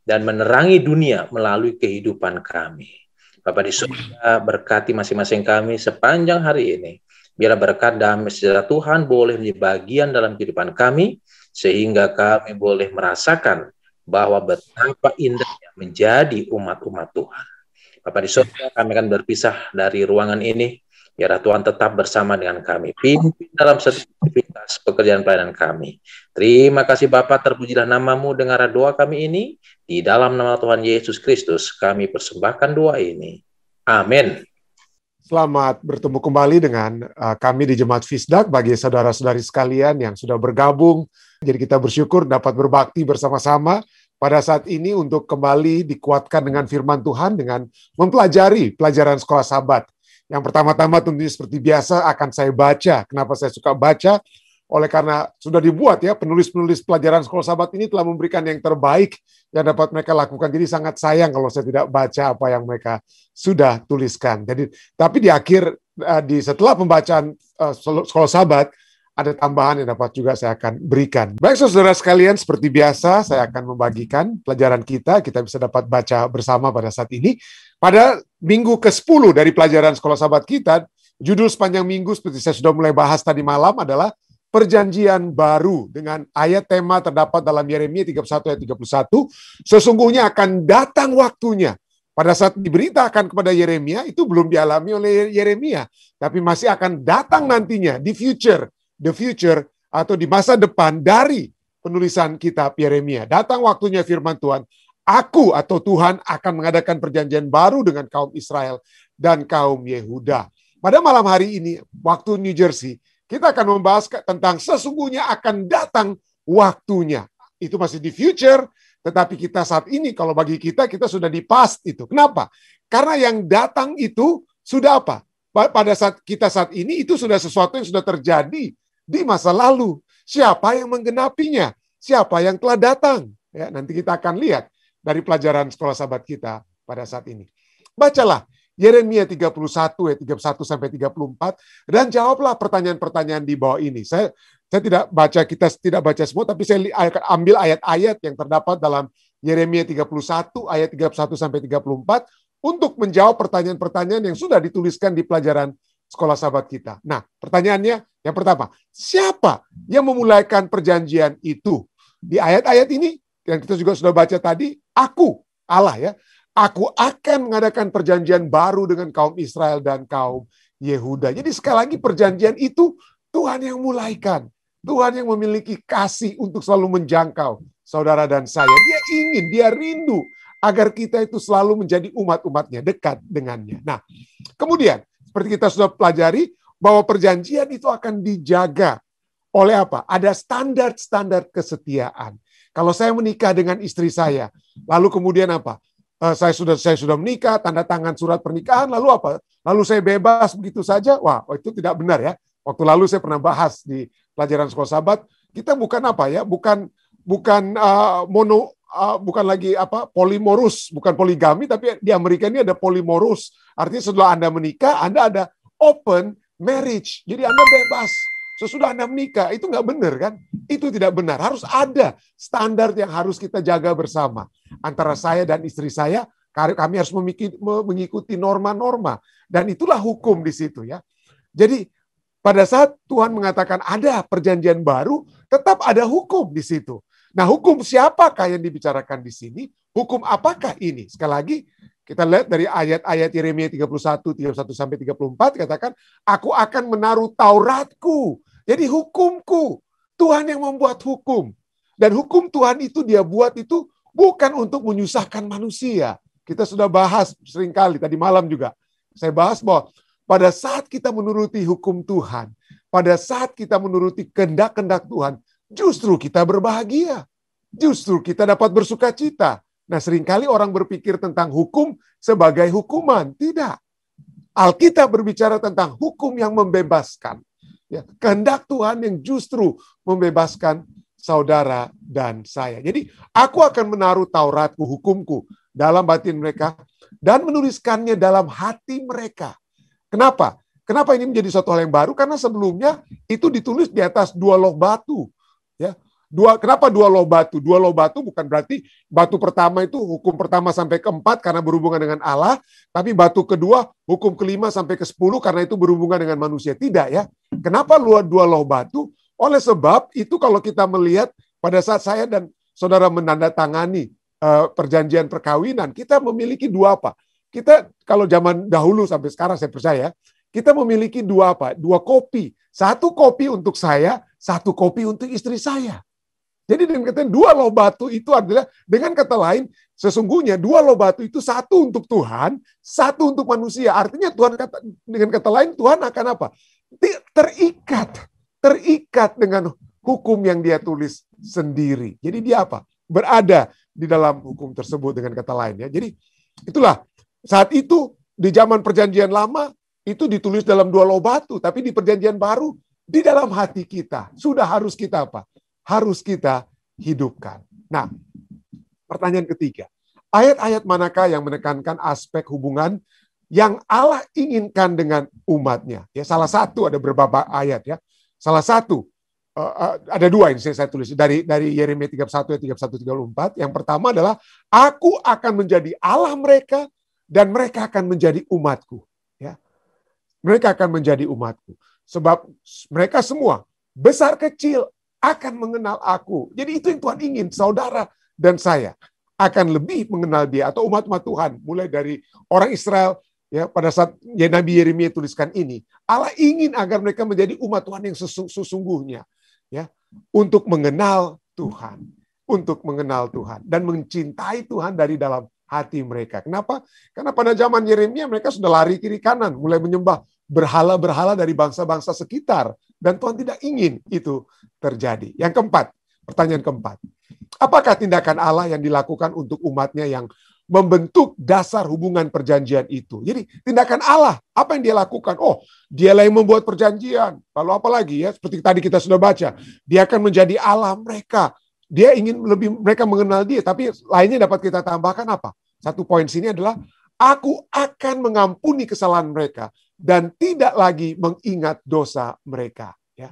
dan menerangi dunia melalui kehidupan kami. Bapak di surga, berkati masing-masing kami sepanjang hari ini. Biarlah berkat damai sejahtera Tuhan boleh menjadi bagian dalam kehidupan kami, sehingga kami boleh merasakan bahwa betapa indahnya menjadi umat-umat Tuhan. Bapak di surga, kami akan berpisah dari ruangan ini. Biarlah Tuhan tetap bersama dengan kami, pimpin dalam setiap aktivitas pekerjaan pelayanan kami. Terima kasih Bapak, terpujilah nama-Mu, dengar doa kami ini. Di dalam nama Tuhan Yesus Kristus, kami persembahkan doa ini. Amin. Selamat bertemu kembali dengan kami di Jemaat Fisdak, bagi saudara-saudari sekalian yang sudah bergabung. Jadi kita bersyukur dapat berbakti bersama-sama pada saat ini untuk kembali dikuatkan dengan firman Tuhan, dengan mempelajari pelajaran sekolah Sabat. Yang pertama-tama tentunya seperti biasa akan saya baca. Kenapa saya suka baca? Oleh karena sudah dibuat ya, penulis-penulis pelajaran sekolah Sabat ini telah memberikan yang terbaik yang dapat mereka lakukan. Jadi sangat sayang kalau saya tidak baca apa yang mereka sudah tuliskan. Jadi tapi di akhir setelah pembacaan sekolah Sabat ada tambahan yang dapat juga saya akan berikan. Baik saudara sekalian, seperti biasa saya akan membagikan pelajaran kita bisa dapat baca bersama pada saat ini. Pada minggu ke-10 dari pelajaran sekolah Sabat kita, judul sepanjang minggu seperti saya sudah mulai bahas tadi malam adalah Perjanjian Baru, dengan ayat tema terdapat dalam Yeremia 31 ayat 31, sesungguhnya akan datang waktunya. Pada saat diberitakan kepada Yeremia, itu belum dialami oleh Yeremia, tapi masih akan datang nantinya, di the future, atau di masa depan dari penulisan kitab Yeremia. Datang waktunya firman Tuhan, aku atau Tuhan akan mengadakan perjanjian baru dengan kaum Israel dan kaum Yehuda. Pada malam hari ini, waktu New Jersey, kita akan membahas tentang sesungguhnya akan datang waktunya. Itu masih di future, tetapi kita saat ini, kalau bagi kita sudah di past itu. Kenapa? Karena yang datang itu sudah apa? Pada saat kita saat ini, itu sudah sesuatu yang sudah terjadi di masa lalu. Siapa yang menggenapinya? Siapa yang telah datang? Ya, nanti kita akan lihat dari pelajaran sekolah Sabat kita pada saat ini. Bacalah Yeremia 31 ayat 31 sampai 34 dan jawablah pertanyaan-pertanyaan di bawah ini. Saya tidak baca, kita tidak baca semua, tapi saya akan ambil ayat-ayat yang terdapat dalam Yeremia 31 ayat 31 sampai 34 untuk menjawab pertanyaan-pertanyaan yang sudah dituliskan di pelajaran sekolah Sabat kita. Nah, pertanyaannya yang pertama, siapa yang memulaikan perjanjian itu? Di ayat-ayat ini yang kita juga sudah baca tadi, aku, Allah ya. Aku akan mengadakan perjanjian baru dengan kaum Israel dan kaum Yehuda. Jadi sekali lagi perjanjian itu Tuhan yang mulaikan. Tuhan yang memiliki kasih untuk selalu menjangkau saudara dan saya. Dia ingin, dia rindu agar kita itu selalu menjadi umat-umatnya, dekat dengannya. Nah, kemudian seperti kita sudah pelajari bahwa perjanjian itu akan dijaga oleh apa? Ada standar-standar kesetiaan. Kalau saya menikah dengan istri saya, lalu kemudian apa? Saya sudah menikah, tanda tangan surat pernikahan, lalu apa? Lalu saya bebas begitu saja? Wah, itu tidak benar ya. Waktu lalu saya pernah bahas di pelajaran sekolah Sabat, kita bukan apa ya? Bukan lagi apa? Polimorus, bukan poligami, tapi di Amerika ini ada polimorus. Artinya setelah Anda menikah, Anda ada open marriage. Jadi Anda bebas. Sesudah Anda menikah, itu nggak benar kan? Itu tidak benar. Harus ada standar yang harus kita jaga bersama. Antara saya dan istri saya, kami harus mengikuti norma-norma. Dan itulah hukum di situ ya. Jadi pada saat Tuhan mengatakan ada perjanjian baru, tetap ada hukum di situ. Nah, hukum siapakah yang dibicarakan di sini? Hukum apakah ini? Sekali lagi, kita lihat dari ayat-ayat Yeremia 31 sampai 34, katakan, aku akan menaruh Tauratku. Jadi hukumku, Tuhan yang membuat hukum. Dan hukum Tuhan itu dia buat itu bukan untuk menyusahkan manusia. Kita sudah bahas seringkali, tadi malam juga. Saya bahas bahwa pada saat kita menuruti hukum Tuhan, pada saat kita menuruti kehendak-kehendak Tuhan, justru kita berbahagia. Justru kita dapat bersuka cita. Nah, seringkali orang berpikir tentang hukum sebagai hukuman. Tidak. Alkitab berbicara tentang hukum yang membebaskan. Ya, kehendak Tuhan yang justru membebaskan saudara dan saya. Jadi, aku akan menaruh Tauratku, hukumku, dalam batin mereka, dan menuliskannya dalam hati mereka. Kenapa? Kenapa ini menjadi suatu hal yang baru? Karena sebelumnya itu ditulis di atas 2 loh batu. Ya. Kenapa 2 loh batu? 2 loh batu bukan berarti batu pertama itu hukum pertama sampai ke-4 karena berhubungan dengan Allah, tapi batu kedua hukum ke-5 sampai ke-10 karena itu berhubungan dengan manusia. Tidak ya. Kenapa 2 loh batu? Oleh sebab itu kalau kita melihat pada saat saya dan saudara menandatangani perjanjian perkawinan, kita memiliki 2 apa? Kita kalau zaman dahulu sampai sekarang saya percaya, kita memiliki 2 apa? 2 kopi. 1 kopi untuk saya, 1 kopi untuk istri saya. Jadi dengan kata 2 loh batu itu adalah, dengan kata lain, sesungguhnya 2 loh batu itu 1 untuk Tuhan, 1 untuk manusia. Artinya Tuhan dengan kata lain Tuhan akan apa? Terikat dengan hukum yang Dia tulis sendiri. Jadi Dia apa? Berada di dalam hukum tersebut dengan kata lain ya. Jadi itulah saat itu di zaman perjanjian lama itu ditulis dalam 2 loh batu, tapi di perjanjian baru di dalam hati kita sudah harus kita apa? Harus kita hidupkan. Nah, pertanyaan ketiga. Ayat-ayat manakah yang menekankan aspek hubungan yang Allah inginkan dengan umatnya? Ya, salah satu ada beberapa ayat ya. Salah satu ada 2 yang saya tulis dari Yeremia 31 ayat 31-34. Yang pertama adalah aku akan menjadi Allah mereka dan mereka akan menjadi umatku. Ya, mereka akan menjadi umatku. Sebab mereka semua besar kecil akan mengenal aku. Jadi itu yang Tuhan ingin, saudara dan saya akan lebih mengenal Dia atau umat-umat Tuhan. Mulai dari orang Israel, ya pada saat Nabi Yeremia tuliskan ini, Allah ingin agar mereka menjadi umat Tuhan yang sesungguhnya, ya, untuk mengenal Tuhan, dan mencintai Tuhan dari dalam hati mereka. Kenapa? Karena pada zaman Yeremia mereka sudah lari kiri kanan, mulai menyembah berhala-berhala dari bangsa-bangsa sekitar. Dan Tuhan tidak ingin itu terjadi. Yang keempat, pertanyaan keempat. Apakah tindakan Allah yang dilakukan untuk umatnya yang membentuk dasar hubungan perjanjian itu? Jadi tindakan Allah, apa yang Dia lakukan? Oh, Dialah yang membuat perjanjian. Lalu apa lagi ya? Seperti tadi kita sudah baca. Dia akan menjadi Allah mereka. Dia ingin lebih mereka mengenal Dia. Tapi lainnya dapat kita tambahkan apa? Satu poin sini adalah, aku akan mengampuni kesalahan mereka dan tidak lagi mengingat dosa mereka. Ya.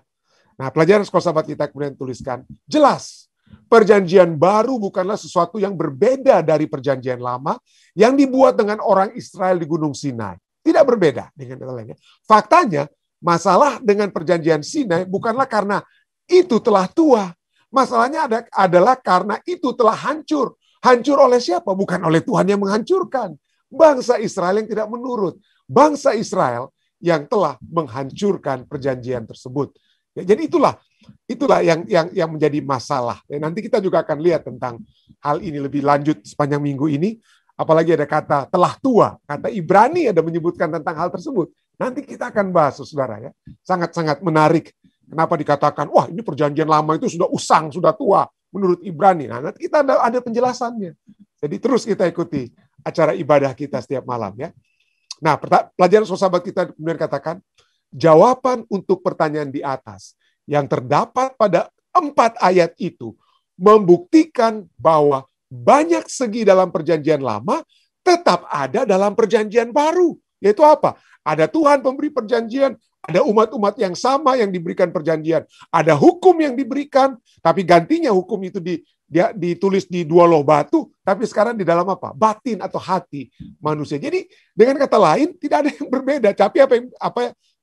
Nah, pelajaran sekolah sahabat kita kemudian tuliskan, jelas perjanjian baru bukanlah sesuatu yang berbeda dari perjanjian lama yang dibuat dengan orang Israel di Gunung Sinai. Tidak berbeda dengan kata lainnya. Faktanya, masalah dengan perjanjian Sinai bukanlah karena itu telah tua. Masalahnya adalah karena itu telah hancur. Hancur oleh siapa? Bukan oleh Tuhan yang menghancurkan. Bangsa Israel yang tidak menurut. Bangsa Israel yang telah menghancurkan perjanjian tersebut. Ya, jadi itulah yang menjadi masalah. Ya, nanti kita juga akan lihat tentang hal ini lebih lanjut sepanjang minggu ini. Apalagi ada kata telah tua. Kata Ibrani ada menyebutkan tentang hal tersebut. Nanti kita akan bahas, saudara ya. Sangat-sangat menarik. Kenapa dikatakan, wah ini perjanjian lama itu sudah usang, sudah tua. Menurut Ibrani. Nah, nanti kita ada penjelasannya. Jadi terus kita ikuti acara ibadah kita setiap malam ya. Nah, pelajaran sahabat kita kemudian katakan, jawaban untuk pertanyaan di atas yang terdapat pada 4 ayat itu membuktikan bahwa banyak segi dalam perjanjian lama tetap ada dalam perjanjian baru. Yaitu apa? Ada Tuhan pemberi perjanjian, ada umat-umat yang sama yang diberikan perjanjian, ada hukum yang diberikan, tapi gantinya hukum itu ditulis di 2 loh batu, tapi sekarang di dalam apa? Batin atau hati manusia. Jadi dengan kata lain tidak ada yang berbeda, tapi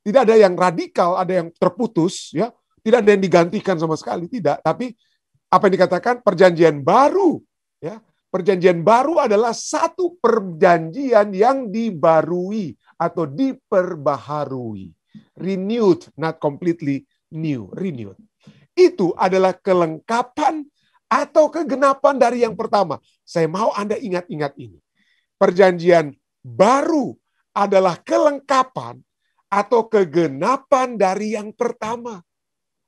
tidak ada yang radikal, ada yang terputus, ya, tidak ada yang digantikan sama sekali, tidak. Tapi apa yang dikatakan perjanjian baru, ya, perjanjian baru adalah satu perjanjian yang dibarui atau diperbaharui, renewed, not completely new, renewed. Itu adalah kelengkapan atau kegenapan dari yang pertama. Saya mau Anda ingat-ingat ini. Perjanjian baru adalah kelengkapan atau kegenapan dari yang pertama.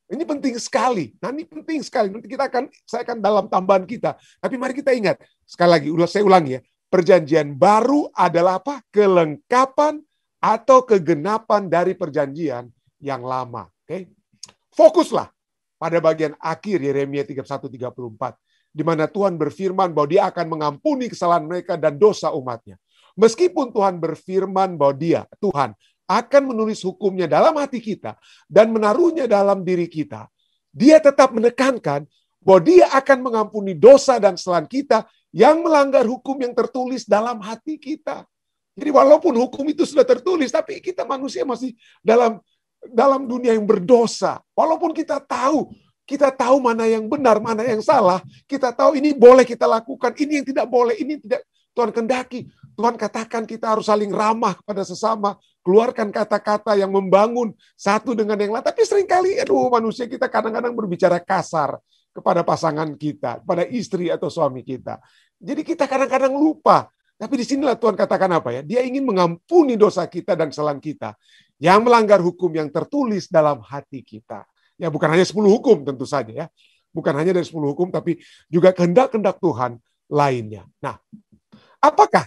Ini penting sekali. Nah, ini penting sekali. Nanti saya akan dalam tambahan kita. Tapi mari kita ingat. Sekali lagi, saya ulangi ya. Perjanjian baru adalah apa? Kelengkapan atau kegenapan dari perjanjian yang lama. Oke? Fokuslah pada bagian akhir Yeremia 31-34. Di mana Tuhan berfirman bahwa Dia akan mengampuni kesalahan mereka dan dosa umatnya. Meskipun Tuhan berfirman bahwa Tuhan akan menulis hukumnya dalam hati kita dan menaruhnya dalam diri kita, Dia tetap menekankan bahwa Dia akan mengampuni dosa dan kesalahan kita yang melanggar hukum yang tertulis dalam hati kita. Jadi walaupun hukum itu sudah tertulis, tapi kita manusia masih dalam dunia yang berdosa. Walaupun kita tahu mana yang benar, mana yang salah, kita tahu ini boleh kita lakukan, ini yang tidak boleh, ini tidak Tuhan kendaki. Tuhan katakan kita harus saling ramah kepada sesama, keluarkan kata-kata yang membangun satu dengan yang lain. Tapi seringkali, manusia kita kadang-kadang berbicara kasar kepada pasangan kita, kepada istri atau suami kita. Jadi kita kadang-kadang lupa. Tapi disinilah Tuhan katakan apa ya? Dia ingin mengampuni dosa kita dan kesalahan kita yang melanggar hukum yang tertulis dalam hati kita. Ya bukan hanya 10 hukum tentu saja ya. Bukan hanya dari 10 hukum, tapi juga kehendak-kehendak Tuhan lainnya. Nah, apakah,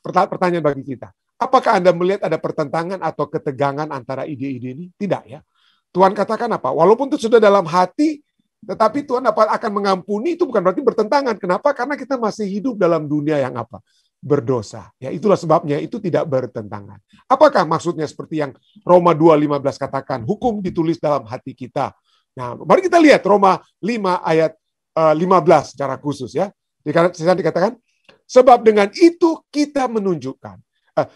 pertanyaan bagi kita, apakah Anda melihat ada pertentangan atau ketegangan antara ide-ide ini? Tidak ya. Tuhan katakan apa? Walaupun itu sudah dalam hati, tetapi Tuhan akan mengampuni, itu bukan berarti bertentangan. Kenapa? Karena kita masih hidup dalam dunia yang apa? Berdosa. Ya, itulah sebabnya itu tidak bertentangan. Apakah maksudnya seperti yang Roma 2:15 katakan, hukum ditulis dalam hati kita. Nah, mari kita lihat Roma 5 ayat 15 secara khusus ya. Dikatakan, sebab dengan itu kita menunjukkan.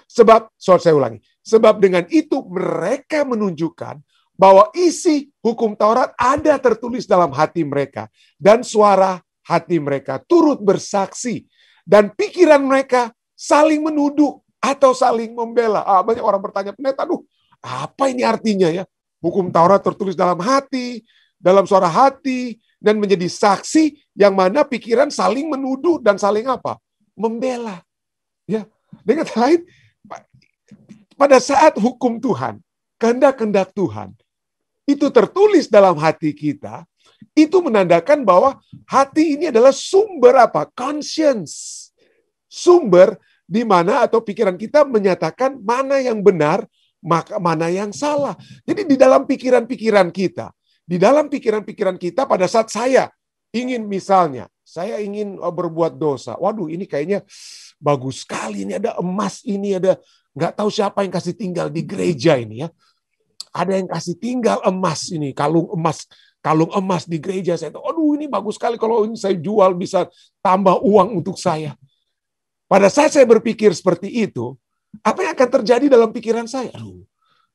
Sebab dengan itu mereka menunjukkan bahwa isi hukum Taurat ada tertulis dalam hati mereka. Dan suara hati mereka turut bersaksi. Dan pikiran mereka saling menuduh atau saling membela. Banyak orang bertanya, pendeta, apa ini artinya ya? Hukum Taurat tertulis dalam hati, dalam suara hati, dan menjadi saksi yang mana pikiran saling menuduh dan saling apa? Membela. Ya, dengan kata lain, pada saat hukum Tuhan, kehendak-kehendak Tuhan, itu tertulis dalam hati kita, itu menandakan bahwa hati ini adalah sumber apa? Conscience. Sumber di mana atau pikiran kita menyatakan mana yang benar, maka mana yang salah. Jadi di dalam pikiran-pikiran kita pada saat saya ingin saya ingin berbuat dosa. Waduh, ini kayaknya bagus sekali, ini ada emas, ini ada nggak tahu siapa yang kasih tinggal di gereja ini ya. Ada yang kasih tinggal emas ini, kalung emas di gereja. Saya tahu, ini bagus sekali kalau ini saya jual bisa tambah uang untuk saya. Pada saat saya berpikir seperti itu, apa yang akan terjadi dalam pikiran saya?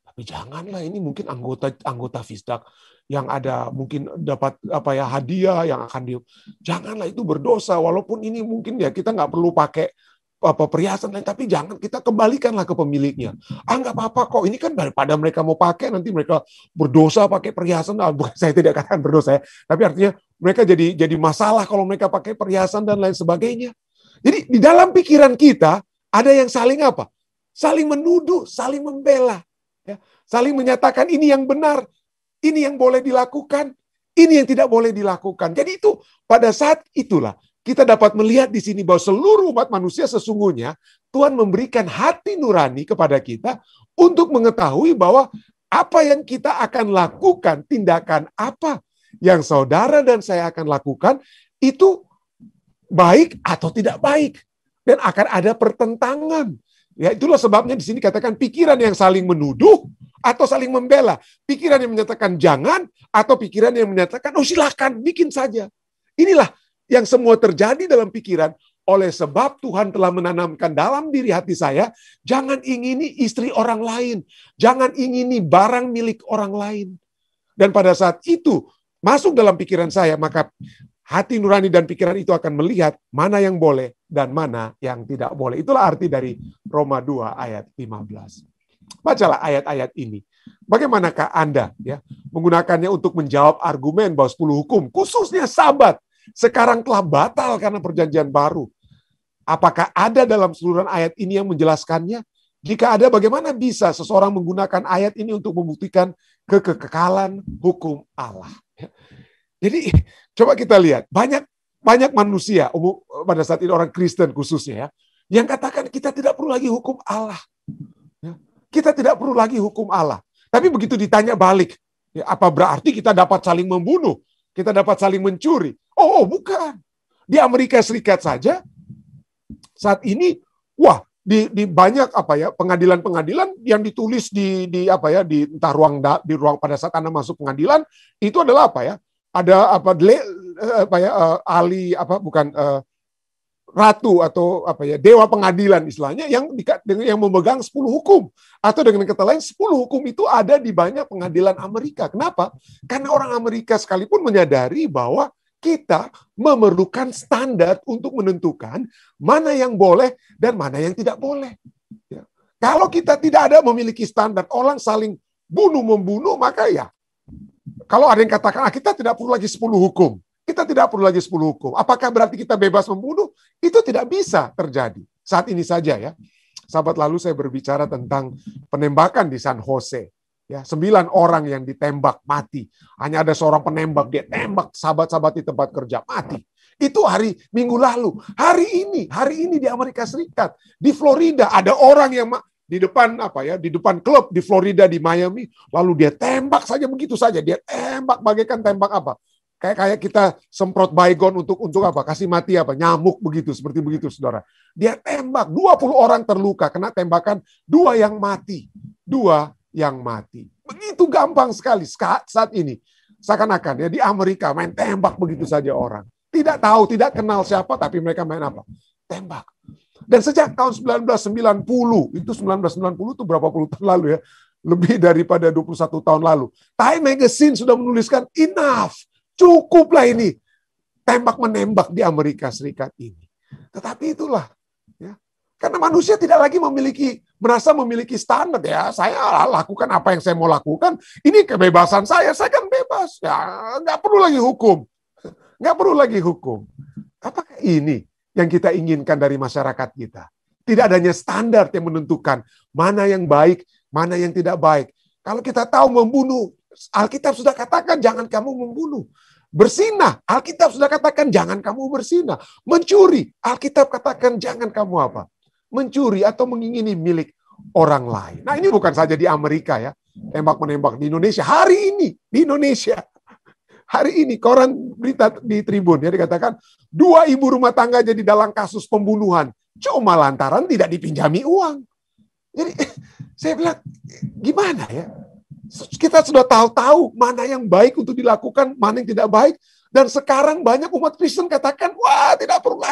Tapi janganlah, ini mungkin anggota Fisdak yang ada mungkin dapat hadiah yang akan janganlah, itu berdosa. Walaupun ini mungkin ya kita nggak perlu pakai perhiasan lain, tapi jangan, kita kembalikanlah ke pemiliknya. Nggak apa-apa kok, ini kan daripada mereka mau pakai, nanti mereka berdosa pakai perhiasan. Bukan, saya tidak katakan berdosa ya, tapi artinya mereka jadi masalah kalau mereka pakai perhiasan dan lain sebagainya. Jadi di dalam pikiran kita ada yang saling apa? Saling menuduh, saling membela. Ya. Saling menyatakan ini yang benar, ini yang boleh dilakukan, ini yang tidak boleh dilakukan. Jadi itu pada saat itulah kita dapat melihat di sini bahwa seluruh umat manusia sesungguhnya Tuhan memberikan hati nurani kepada kita untuk mengetahui bahwa apa yang kita akan lakukan, tindakan apa yang saudara dan saya akan lakukan itu baik atau tidak baik, dan akan ada pertentangan. Ya, itulah sebabnya di sini katakan pikiran yang saling menuduh atau saling membela, pikiran yang menyatakan jangan atau pikiran yang menyatakan silakan bikin saja. Inilah yang semua terjadi dalam pikiran. Oleh sebab Tuhan telah menanamkan dalam diri hati saya, jangan ingini istri orang lain, jangan ingini barang milik orang lain. Dan pada saat itu masuk dalam pikiran saya, maka hati nurani dan pikiran itu akan melihat mana yang boleh dan mana yang tidak boleh. Itulah arti dari Roma 2 ayat 15. Bacalah ayat-ayat ini. Bagaimanakah Anda ya menggunakannya untuk menjawab argumen bahwa 10 hukum, khususnya Sabat, sekarang telah batal karena perjanjian baru. Apakah ada dalam seluruh ayat ini yang menjelaskannya? Jika ada, bagaimana bisa seseorang menggunakan ayat ini untuk membuktikan kekekalan hukum Allah? Jadi coba kita lihat, banyak manusia pada saat ini, orang Kristen khususnya ya, yang katakan kita tidak perlu lagi hukum Allah. Kita tidak perlu lagi hukum Allah. Tapi begitu ditanya balik, ya, apa berarti kita dapat saling membunuh? Kita dapat saling mencuri? Oh, bukan. Di Amerika Serikat saja saat ini, wah, di banyak pengadilan-pengadilan yang ditulis di entah di ruang pada saat Anda masuk pengadilan itu adalah ratu atau dewa pengadilan istilahnya yang memegang 10 hukum, atau dengan kata lain 10 hukum itu ada di banyak pengadilan Amerika. Kenapa? Karena orang Amerika sekalipun menyadari bahwa kita memerlukan standar untuk menentukan mana yang boleh dan mana yang tidak boleh. Ya. Kalau kita tidak ada memiliki standar, orang saling bunuh-membunuh, maka ya, kalau ada yang katakan, kita tidak perlu lagi 10 hukum. Kita tidak perlu lagi 10 hukum. Apakah berarti kita bebas membunuh? Itu tidak bisa terjadi. Saat ini saja ya. Sahabat, lalu saya berbicara tentang penembakan di San Jose. Ya, 9 orang yang ditembak mati. Hanya ada seorang penembak, dia tembak sahabat-sahabat di tempat kerja, mati. Itu hari Minggu lalu. Hari ini di Amerika Serikat, di Florida ada orang yang di depan klub di Florida, di Miami, lalu dia tembak saja begitu saja. Dia tembak bagaikan tembak apa? Kayak kita semprot baygon untuk kasih mati nyamuk begitu, seperti begitu Saudara. Dia tembak, 20 orang terluka kena tembakan, 2 yang mati. 2 yang mati. Begitu gampang sekali saat ini. Seakan-akan ya di Amerika main tembak begitu saja orang. Tidak tahu, tidak kenal siapa, tapi mereka main apa? Tembak. Dan sejak tahun 1990, itu 1990 itu berapa puluh tahun lalu ya, lebih daripada 21 tahun lalu. Time Magazine sudah menuliskan, enough, cukuplah ini tembak-menembak di Amerika Serikat ini. Tetapi itulah, ya, karena manusia tidak lagi merasa memiliki standar ya. Saya lakukan apa yang saya mau lakukan. Ini kebebasan saya kan bebas. Ya, nggak perlu lagi hukum. Nggak perlu lagi hukum. Apakah ini yang kita inginkan dari masyarakat kita? Tidak adanya standar yang menentukan mana yang baik, mana yang tidak baik. Kalau kita tahu membunuh, Alkitab sudah katakan jangan kamu membunuh. Bersinah, Alkitab sudah katakan jangan kamu bersinah. Mencuri, Alkitab katakan jangan kamu apa? Mencuri atau mengingini milik orang lain. Nah, ini bukan saja di Amerika ya, tembak-menembak di Indonesia. Hari ini di Indonesia, hari ini koran berita di Tribun ya dikatakan 2 ibu rumah tangga jadi dalam kasus pembunuhan cuma lantaran tidak dipinjami uang. Jadi saya bilang gimana ya? Kita sudah tahu mana yang baik untuk dilakukan, mana yang tidak baik, dan sekarang banyak umat Kristen katakan, wah tidak perlu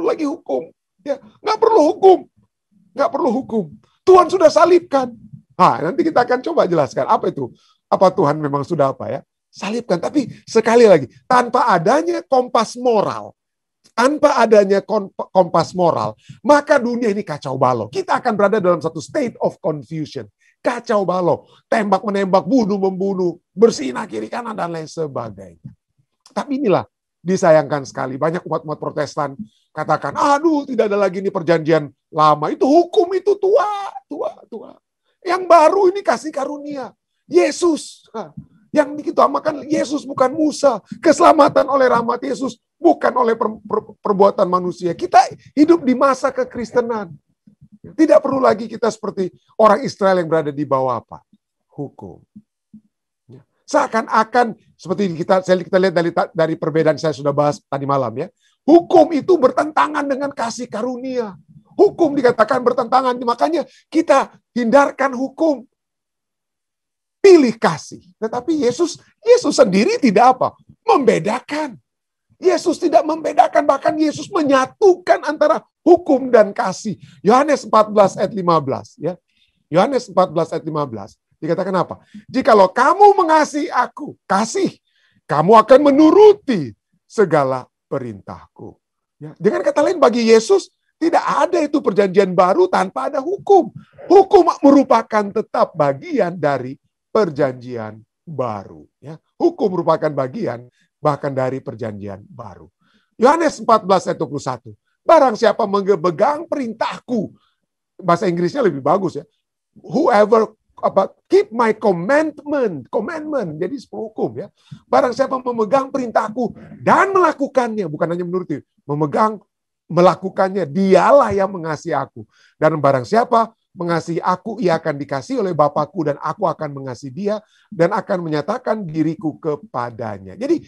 lagi hukum. Ya, nggak perlu hukum. Tuhan sudah salibkan. Nah, nanti kita akan coba jelaskan apa itu. Apa Tuhan memang sudah salibkan. Tapi sekali lagi, tanpa adanya kompas moral, maka dunia ini kacau balau. Kita akan berada dalam satu state of confusion. Kacau balau. Tembak-menembak, bunuh-membunuh, bersinah kiri kanan, dan lain sebagainya. Tapi inilah disayangkan sekali. Banyak umat-umat Protestan katakan, aduh tidak ada lagi ini perjanjian lama. Itu hukum itu tua. Yang baru ini kasih karunia. Yesus. Yang diutamakan Yesus bukan Musa. Keselamatan oleh rahmat Yesus bukan oleh perbuatan manusia. Kita hidup di masa kekristenan. Tidak perlu lagi kita seperti orang Israel yang berada di bawah hukum. Seakan-akan seperti kita lihat dari perbedaan saya sudah bahas tadi malam ya. Hukum itu bertentangan dengan kasih karunia. Hukum dikatakan bertentangan, makanya kita hindarkan hukum. Pilih kasih. Tetapi Yesus sendiri tidak membedakan. Yesus tidak membedakan, bahkan Yesus menyatukan antara hukum dan kasih. Yohanes 14 ayat 15 ya. Yohanes 14 ayat 15 dikatakan apa? Jikalau kamu mengasihi aku, kamu akan menuruti segala perintahku. Ya, dengan kata lain bagi Yesus tidak ada itu perjanjian baru tanpa ada hukum. Hukum merupakan tetap bagian dari perjanjian baru. Ya. Hukum merupakan bagian bahkan dari perjanjian baru. Yohanes 14 ayat 21. Barang siapa memegang perintahku, bahasa Inggrisnya lebih bagus ya. Whoever keep my commandment, jadi 10 hukum ya. Barang siapa memegang perintahku dan melakukannya, bukan hanya menuruti, melakukannya, dialah yang mengasihi aku. Dan barang siapa mengasihi aku, ia akan dikasihi oleh Bapakku, dan aku akan mengasihi dia dan akan menyatakan diriku kepadanya. Jadi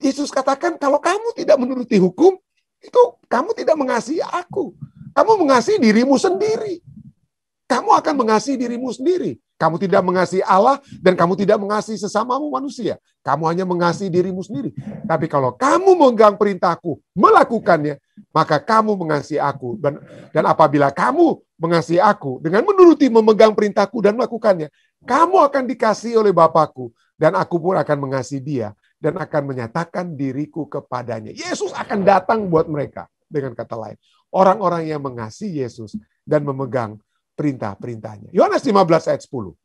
Yesus katakan, kalau kamu tidak menuruti hukum, itu kamu tidak mengasihi aku. Kamu mengasihi dirimu sendiri. Kamu akan mengasihi dirimu sendiri. Kamu tidak mengasihi Allah dan kamu tidak mengasihi sesamamu manusia. Kamu hanya mengasihi dirimu sendiri. Tapi kalau kamu memegang perintahku, melakukannya, maka kamu mengasihi aku. Dan apabila kamu mengasihi aku dengan menuruti memegang perintahku dan melakukannya, kamu akan dikasihi oleh Bapakku, dan aku pun akan mengasihi dia dan akan menyatakan diriku kepadanya. Yesus akan datang buat mereka. Dengan kata lain, orang-orang yang mengasihi Yesus dan memegang perintah-perintahnya. Yohanes 15 ayat 10.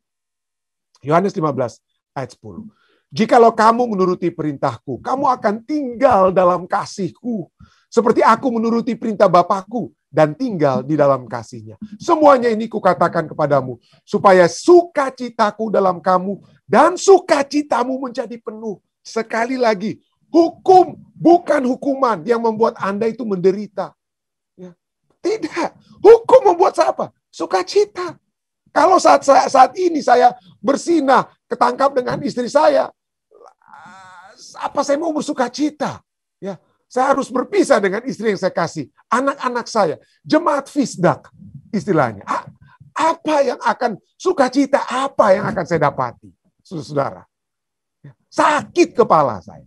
Yohanes 15 ayat 10. Jikalau kamu menuruti perintahku, kamu akan tinggal dalam kasihku. Seperti aku menuruti perintah Bapakku dan tinggal di dalam kasihnya. Semuanya ini kukatakan kepadamu, supaya sukacitaku dalam kamu dan sukacitamu menjadi penuh. Sekali lagi, hukum bukan hukuman yang membuat Anda itu menderita. Ya. Tidak. Hukum membuat apa? Sukacita. Kalau saat ini saya bersinah, ketangkap dengan istri saya, apa saya mau bersukacita? Ya, saya harus berpisah dengan istri yang saya kasih, anak-anak saya, jemaat Fisdak istilahnya. Apa yang akan sukacita? Apa yang akan saya dapati, saudara? Sakit kepala saya.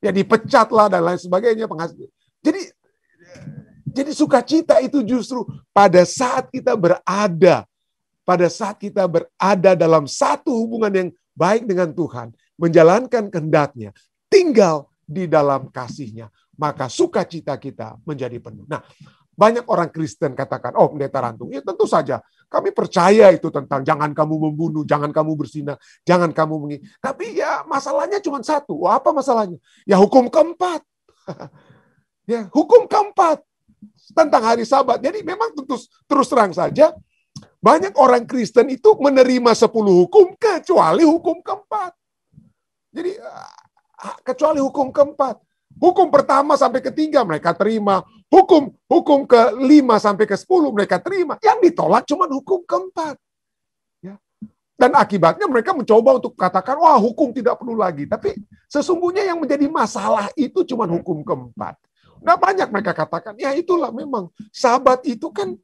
Ya dipecatlah dan lain sebagainya. Jadi sukacita itu justru pada saat kita berada dalam satu hubungan yang baik dengan Tuhan, menjalankan kehendak-Nya, tinggal di dalam kasih-Nya, maka sukacita kita menjadi penuh. Nah, banyak orang Kristen katakan, oh Pendeta Rantung, ya tentu saja kami percaya itu tentang jangan kamu membunuh, jangan kamu berzinah, jangan kamu tapi ya masalahnya cuma satu. Apa masalahnya? Ya hukum keempat. Ya, hukum keempat tentang hari Sabat. Jadi memang terus terang saja, banyak orang Kristen itu menerima 10 hukum kecuali hukum keempat. Jadi kecuali hukum keempat. Hukum pertama sampai ketiga mereka terima. Hukum ke-5 sampai ke-10 mereka terima. Yang ditolak cuma hukum keempat. Ya. Dan akibatnya mereka mencoba untuk katakan, wah hukum tidak perlu lagi. Tapi sesungguhnya yang menjadi masalah itu cuma hukum keempat. Nah banyak mereka katakan, ya itulah memang Sabat itu kan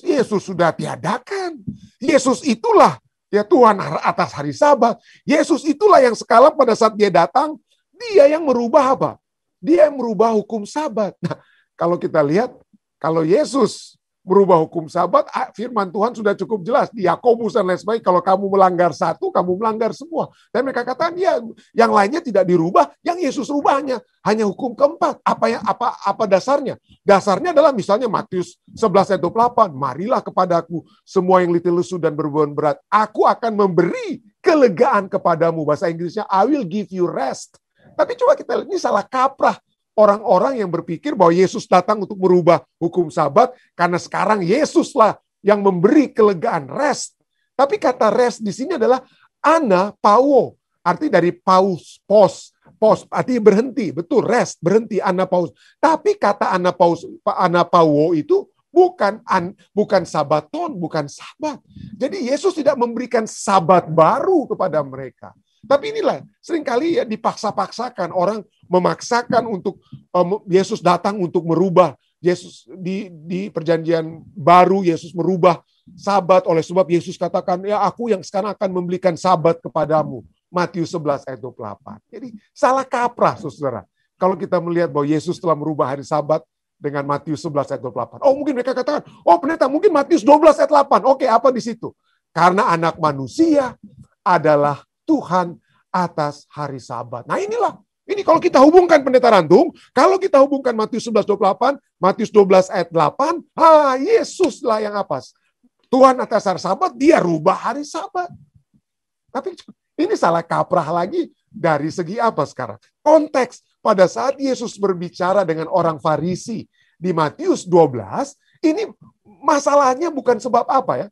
Yesus sudah tiadakan. Yesus itulah ya Tuhan atas hari Sabat. Yesus itulah yang sekarang pada saat dia datang, dia yang merubah apa? Dia yang merubah hukum Sabat. Nah, kalau kita lihat, kalau Yesus merubah hukum Sabat, firman Tuhan sudah cukup jelas. Di Yakobus dan lain sebagainya, kalau kamu melanggar satu, kamu melanggar semua. Dan mereka katakan, ya, yang lainnya tidak dirubah, yang Yesus rubahnya hanya hukum keempat. Apa dasarnya? Dasarnya adalah misalnya Matius 11 ayat 28, marilah kepadaku semua yang letih lesu dan beban berat, aku akan memberi kelegaan kepadamu. Bahasa Inggrisnya, I will give you rest. Tapi coba kita lihat, ini salah kaprah. Orang-orang yang berpikir bahwa Yesus datang untuk merubah hukum Sabat karena sekarang Yesuslah yang memberi kelegaan, rest. Tapi kata rest di sini adalah anapauo, arti dari pos, artinya berhenti, betul rest, berhenti anapaus. Tapi kata anapauo itu bukan sabaton, bukan Sabat. Jadi Yesus tidak memberikan Sabat baru kepada mereka. Tapi inilah seringkali ya dipaksa-paksakan, orang memaksakan untuk Yesus datang untuk merubah. Yesus di perjanjian baru Yesus merubah Sabat, oleh sebab Yesus katakan, ya aku yang sekarang akan memberikan Sabat kepadamu. Matius 11 ayat 28. Jadi salah kaprah saudara. Kalau kita melihat bahwa Yesus telah merubah hari Sabat dengan Matius 11 ayat 28. Oh mungkin mereka katakan, oh pendeta mungkin Matius 12 ayat 8. Oke, apa di situ? Karena anak manusia adalah Tuhan atas hari Sabat. Nah inilah, ini kalau kita hubungkan Pendeta Rantung, kalau kita hubungkan Matius 11:28, Matius 12 ayat 8, Yesuslah yang apa? Tuhan atas hari Sabat, dia rubah hari Sabat. Tapi ini salah kaprah lagi Dari segi apa sekarang? Konteks. Pada saat Yesus berbicara dengan orang Farisi di Matius 12, ini masalahnya bukan sebab apa ya?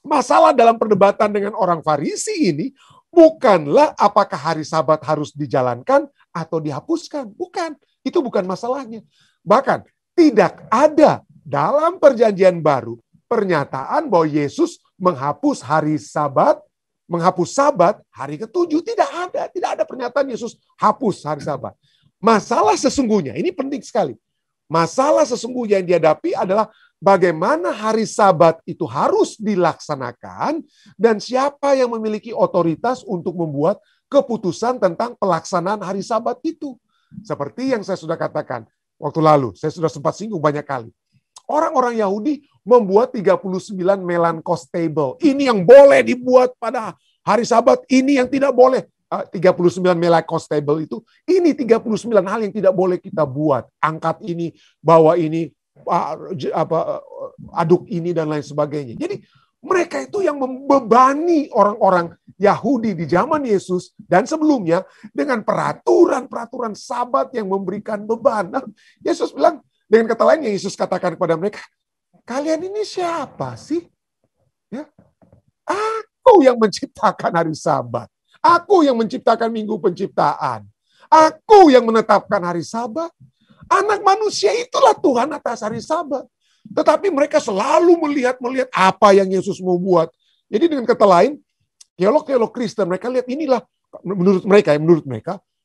Masalah dalam perdebatan dengan orang Farisi ini bukanlah apakah hari Sabat harus dijalankan atau dihapuskan. Bukan. Itu bukan masalahnya. Bahkan tidak ada dalam Perjanjian Baru pernyataan bahwa Yesus menghapus hari Sabat, menghapus Sabat hari ke-7. Tidak ada pernyataan Yesus hapus hari Sabat. Masalah sesungguhnya, ini penting sekali. Masalah sesungguhnya yang dihadapi adalah bagaimana hari Sabat itu harus dilaksanakan dan siapa yang memiliki otoritas untuk membuat keputusan tentang pelaksanaan hari Sabat itu. Seperti yang saya sudah katakan waktu lalu, saya sudah sempat singgung banyak kali. Orang-orang Yahudi membuat 39 Melankos Table. Ini yang boleh dibuat pada hari Sabat, ini yang tidak boleh. 39 Melankos Table itu, ini 39 hal yang tidak boleh kita buat. Angkat ini, bawa ini, aduk ini, dan lain sebagainya. Jadi mereka itu yang membebani orang-orang Yahudi di zaman Yesus dan sebelumnya dengan peraturan-peraturan Sabat yang memberikan beban. Nah, Yesus bilang, dengan kata lain yang Yesus katakan kepada mereka, kalian ini siapa sih? Ya, aku yang menciptakan hari Sabat. Aku yang menciptakan minggu penciptaan. Aku yang menetapkan hari Sabat. Anak manusia itulah Tuhan atas hari Sabat. Tetapi mereka selalu melihat apa yang Yesus mau buat. Jadi dengan kata lain, teolog-teolog Kristen, mereka lihat inilah, menurut mereka,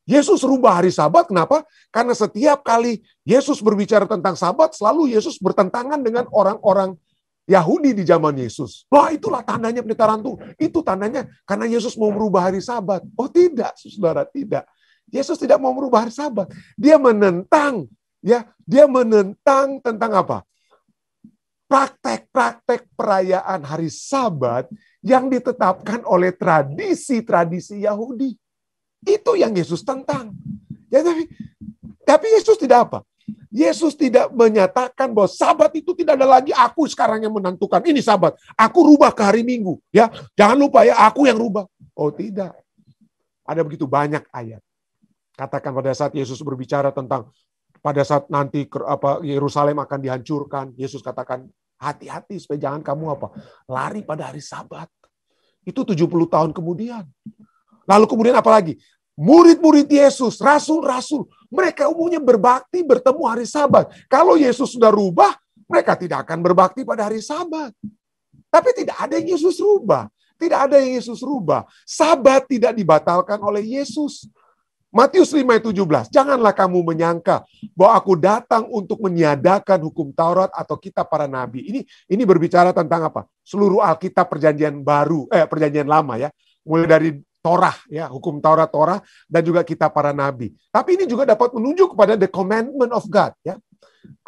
Yesus rubah hari Sabat. Kenapa? Karena setiap kali Yesus berbicara tentang Sabat, selalu Yesus bertentangan dengan orang-orang Yahudi di zaman Yesus. Wah, itulah tandanya pendeta rantu. Itu tandanya karena Yesus mau merubah hari Sabat. Oh tidak, saudara, tidak. Yesus tidak mau merubah hari Sabat. Dia menentang, dia menentang tentang apa? Praktek-praktek perayaan hari Sabat yang ditetapkan oleh tradisi-tradisi Yahudi. Itu yang Yesus tentang. Ya, tapi Yesus tidak apa? Yesus tidak menyatakan bahwa Sabat itu tidak ada lagi aku sekarang yang menentukan. Ini Sabat. Aku rubah ke hari Minggu. Ya, jangan lupa ya, aku yang rubah. Oh tidak. Ada begitu banyak ayat. Katakan pada saat Yesus berbicara tentang pada saat nanti Yerusalem akan dihancurkan, Yesus katakan hati-hati supaya jangan kamu lari pada hari Sabat. Itu 70 tahun kemudian. Lalu kemudian apa lagi? Murid-murid Yesus, rasul-rasul, mereka umumnya berbakti bertemu hari Sabat. Kalau Yesus sudah rubah, mereka tidak akan berbakti pada hari Sabat. Tapi tidak ada yang Yesus rubah. Tidak ada yang Yesus rubah. Sabat tidak dibatalkan oleh Yesus. Matius 5:17, janganlah kamu menyangka bahwa aku datang untuk meniadakan hukum Taurat atau kitab para nabi. Ini berbicara tentang apa? Seluruh Alkitab perjanjian baru, perjanjian lama ya. Mulai dari Torah ya, hukum Taurat, dan juga kitab para nabi. Tapi ini juga dapat menunjuk kepada the commandment of God ya.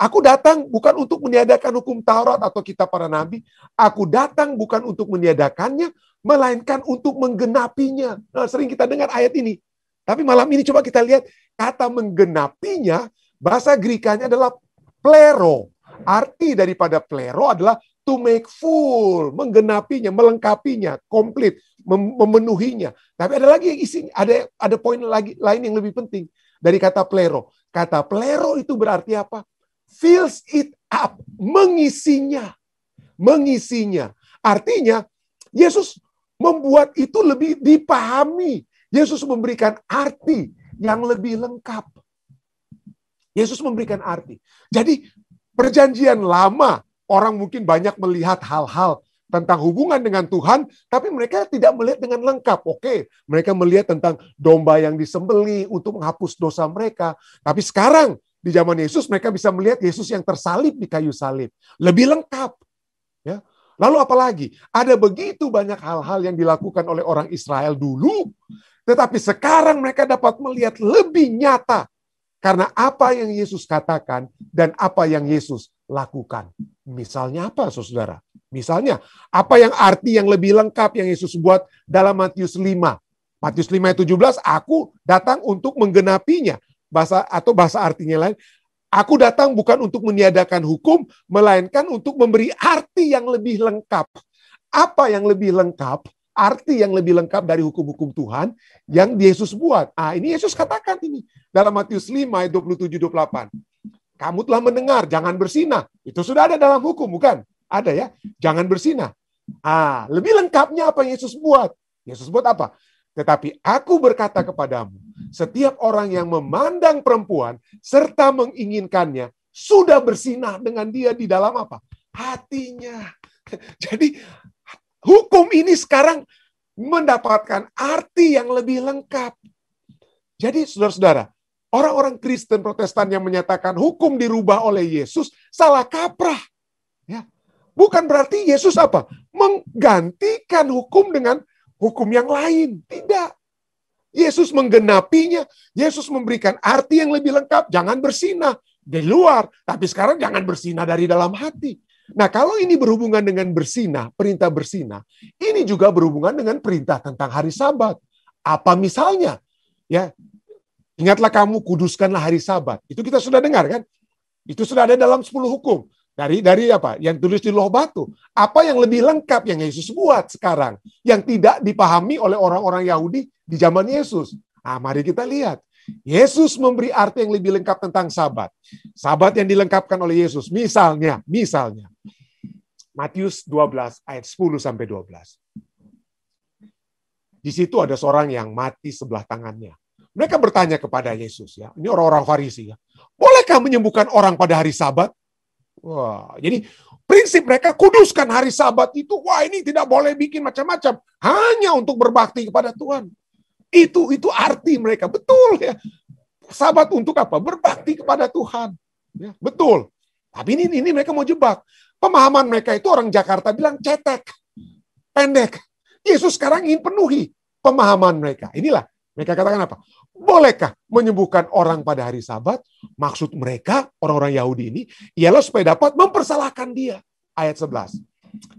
Aku datang bukan untuk meniadakan hukum Taurat atau kitab para nabi. Aku datang bukan untuk meniadakannya, melainkan untuk menggenapinya. Nah, sering kita dengar ayat ini. Tapi malam ini coba kita lihat kata menggenapinya, bahasa Grekanya adalah plero. Arti daripada plero adalah to make full, menggenapinya, melengkapinya, komplit, memenuhinya. Tapi ada lagi yang isinya, ada poin lain yang lebih penting dari kata plero. Kata plero itu berarti apa? Fills it up, mengisinya. Mengisinya. Artinya Yesus membuat itu lebih dipahami. Yesus memberikan arti yang lebih lengkap. Yesus memberikan arti. Jadi perjanjian lama, orang mungkin banyak melihat hal-hal tentang hubungan dengan Tuhan, tapi mereka tidak melihat dengan lengkap. Oke, mereka melihat tentang domba yang disembelih untuk menghapus dosa mereka. Tapi sekarang, di zaman Yesus, mereka bisa melihat Yesus yang tersalib di kayu salib. Lebih lengkap. Ya. Lalu apalagi? Ada begitu banyak hal-hal yang dilakukan oleh orang Israel dulu, tetapi sekarang mereka dapat melihat lebih nyata karena apa yang Yesus katakan dan apa yang Yesus lakukan. Misalnya apa, saudara? Misalnya, apa yang arti yang lebih lengkap yang Yesus buat dalam Matius 5. Matius 5:17, aku datang untuk menggenapinya. Bahasa artinya lain, aku datang bukan untuk meniadakan hukum, melainkan untuk memberi arti yang lebih lengkap. Apa yang lebih lengkap? arti yang lebih lengkap dari hukum-hukum Tuhan yang Yesus buat. Ini Yesus katakan ini dalam Matius 5 ayat 27-28. Kamu telah mendengar, jangan bersinah. Itu sudah ada dalam hukum, bukan? Ada ya, jangan bersinah. Lebih lengkapnya apa yang Yesus buat? Yesus buat apa? Tetapi aku berkata kepadamu, setiap orang yang memandang perempuan serta menginginkannya sudah bersinah dengan dia di dalam apa? Hatinya. Jadi hukum ini sekarang mendapatkan arti yang lebih lengkap. Jadi saudara-saudara, orang-orang Kristen Protestan yang menyatakan hukum dirubah oleh Yesus salah kaprah. Ya. Bukan berarti Yesus apa? Menggantikan hukum dengan hukum yang lain. Tidak. Yesus menggenapinya. Yesus memberikan arti yang lebih lengkap. Jangan bersinah di luar. Tapi sekarang jangan bersinah dari dalam hati. Nah, kalau ini berhubungan dengan bersinah, perintah bersinah, ini juga berhubungan dengan perintah tentang hari Sabat. Apa misalnya? Ya, ingatlah kamu kuduskanlah hari Sabat. Itu kita sudah dengar kan? Itu sudah ada dalam 10 hukum. Dari apa? Yang tulis di loh batu. Apa yang lebih lengkap yang Yesus buat sekarang? Yang tidak dipahami oleh orang-orang Yahudi di zaman Yesus. Mari kita lihat. Yesus memberi arti yang lebih lengkap tentang Sabat. Sabat yang dilengkapkan oleh Yesus. Misalnya. Matius 12 ayat 10-12. Di situ ada seorang yang mati sebelah tangannya. Mereka bertanya kepada Yesus. Ya, ini orang-orang Farisi. Ya, bolehkah menyembuhkan orang pada hari Sabat? Wah, jadi prinsip mereka kuduskan hari Sabat itu. Wah, ini tidak boleh bikin macam-macam. Hanya untuk berbakti kepada Tuhan. Itu arti mereka. Betul ya. Sabat untuk apa? Berbakti kepada Tuhan. Ya, betul. Tapi ini mereka mau jebak. Pemahaman mereka itu orang Jakarta bilang cetek. Pendek. Yesus sekarang ingin penuhi pemahaman mereka. Inilah. Mereka katakan apa? Bolehkah menyembuhkan orang pada hari Sabat? Maksud mereka, orang-orang Yahudi ini, ialah supaya dapat mempersalahkan dia. Ayat 11.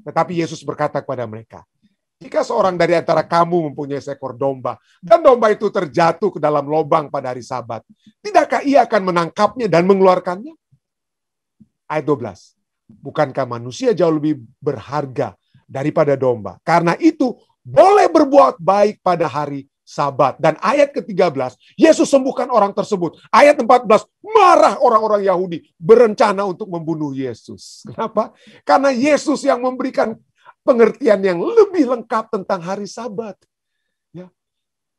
Tetapi Yesus berkata kepada mereka, jika seorang dari antara kamu mempunyai seekor domba, dan domba itu terjatuh ke dalam lubang pada hari Sabat, tidakkah ia akan menangkapnya dan mengeluarkannya? Ayat 12. Bukankah manusia jauh lebih berharga daripada domba? Karena itu, boleh berbuat baik pada hari Sabat. Dan ayat ke-13, Yesus sembuhkan orang tersebut. Ayat 14, marah orang-orang Yahudi, berencana untuk membunuh Yesus. Kenapa? Karena Yesus yang memberikan pengertian yang lebih lengkap tentang hari Sabat. Ya.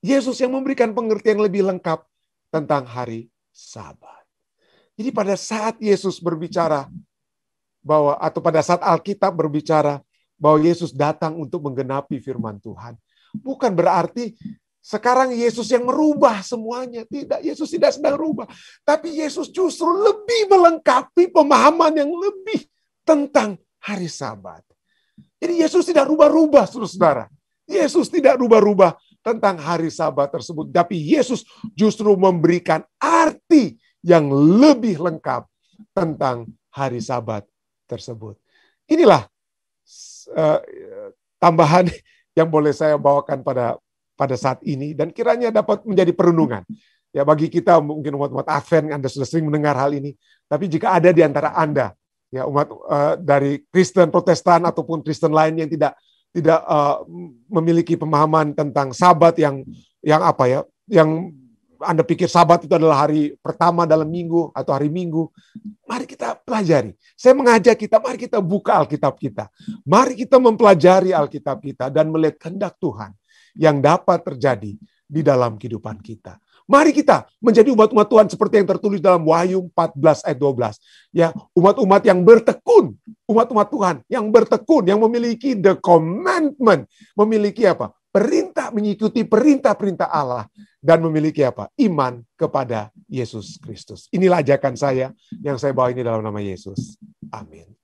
Yesus yang memberikan pengertian yang lebih lengkap tentang hari Sabat. Jadi pada saat Yesus berbicara atau pada saat Alkitab berbicara bahwa Yesus datang untuk menggenapi firman Tuhan, bukan berarti sekarang Yesus yang merubah semuanya. Tidak, Yesus tidak sedang rubah. Tapi Yesus justru lebih melengkapi pemahaman yang lebih tentang hari Sabat. Jadi Yesus tidak rubah-rubah, saudara-saudara. Yesus tidak rubah-rubah tentang hari Sabat tersebut. Tapi Yesus justru memberikan arti yang lebih lengkap tentang hari Sabat tersebut. Inilah tambahan yang boleh saya bawakan pada saat ini. Dan kiranya dapat menjadi perenungan. Ya, bagi kita mungkin umat-umat Advent, Anda sudah sering mendengar hal ini. Tapi jika ada di antara Anda, ya umat dari Kristen Protestan ataupun Kristen lain yang tidak memiliki pemahaman tentang Sabat yang Anda pikir Sabat itu adalah hari pertama dalam minggu atau hari Minggu, mari kita pelajari. Saya mengajak kita, mari kita buka Alkitab kita. Mari kita mempelajari Alkitab kita dan melihat kehendak Tuhan yang dapat terjadi di dalam kehidupan kita. Mari kita menjadi umat-umat Tuhan seperti yang tertulis dalam Wahyu 14 ayat 12. Ya, umat-umat yang bertekun, umat-umat Tuhan yang bertekun, yang memiliki the commandment, memiliki apa? Perintah, mengikuti perintah-perintah Allah dan memiliki apa? Iman kepada Yesus Kristus. Inilah ajakan saya yang saya bawa ini dalam nama Yesus. Amin.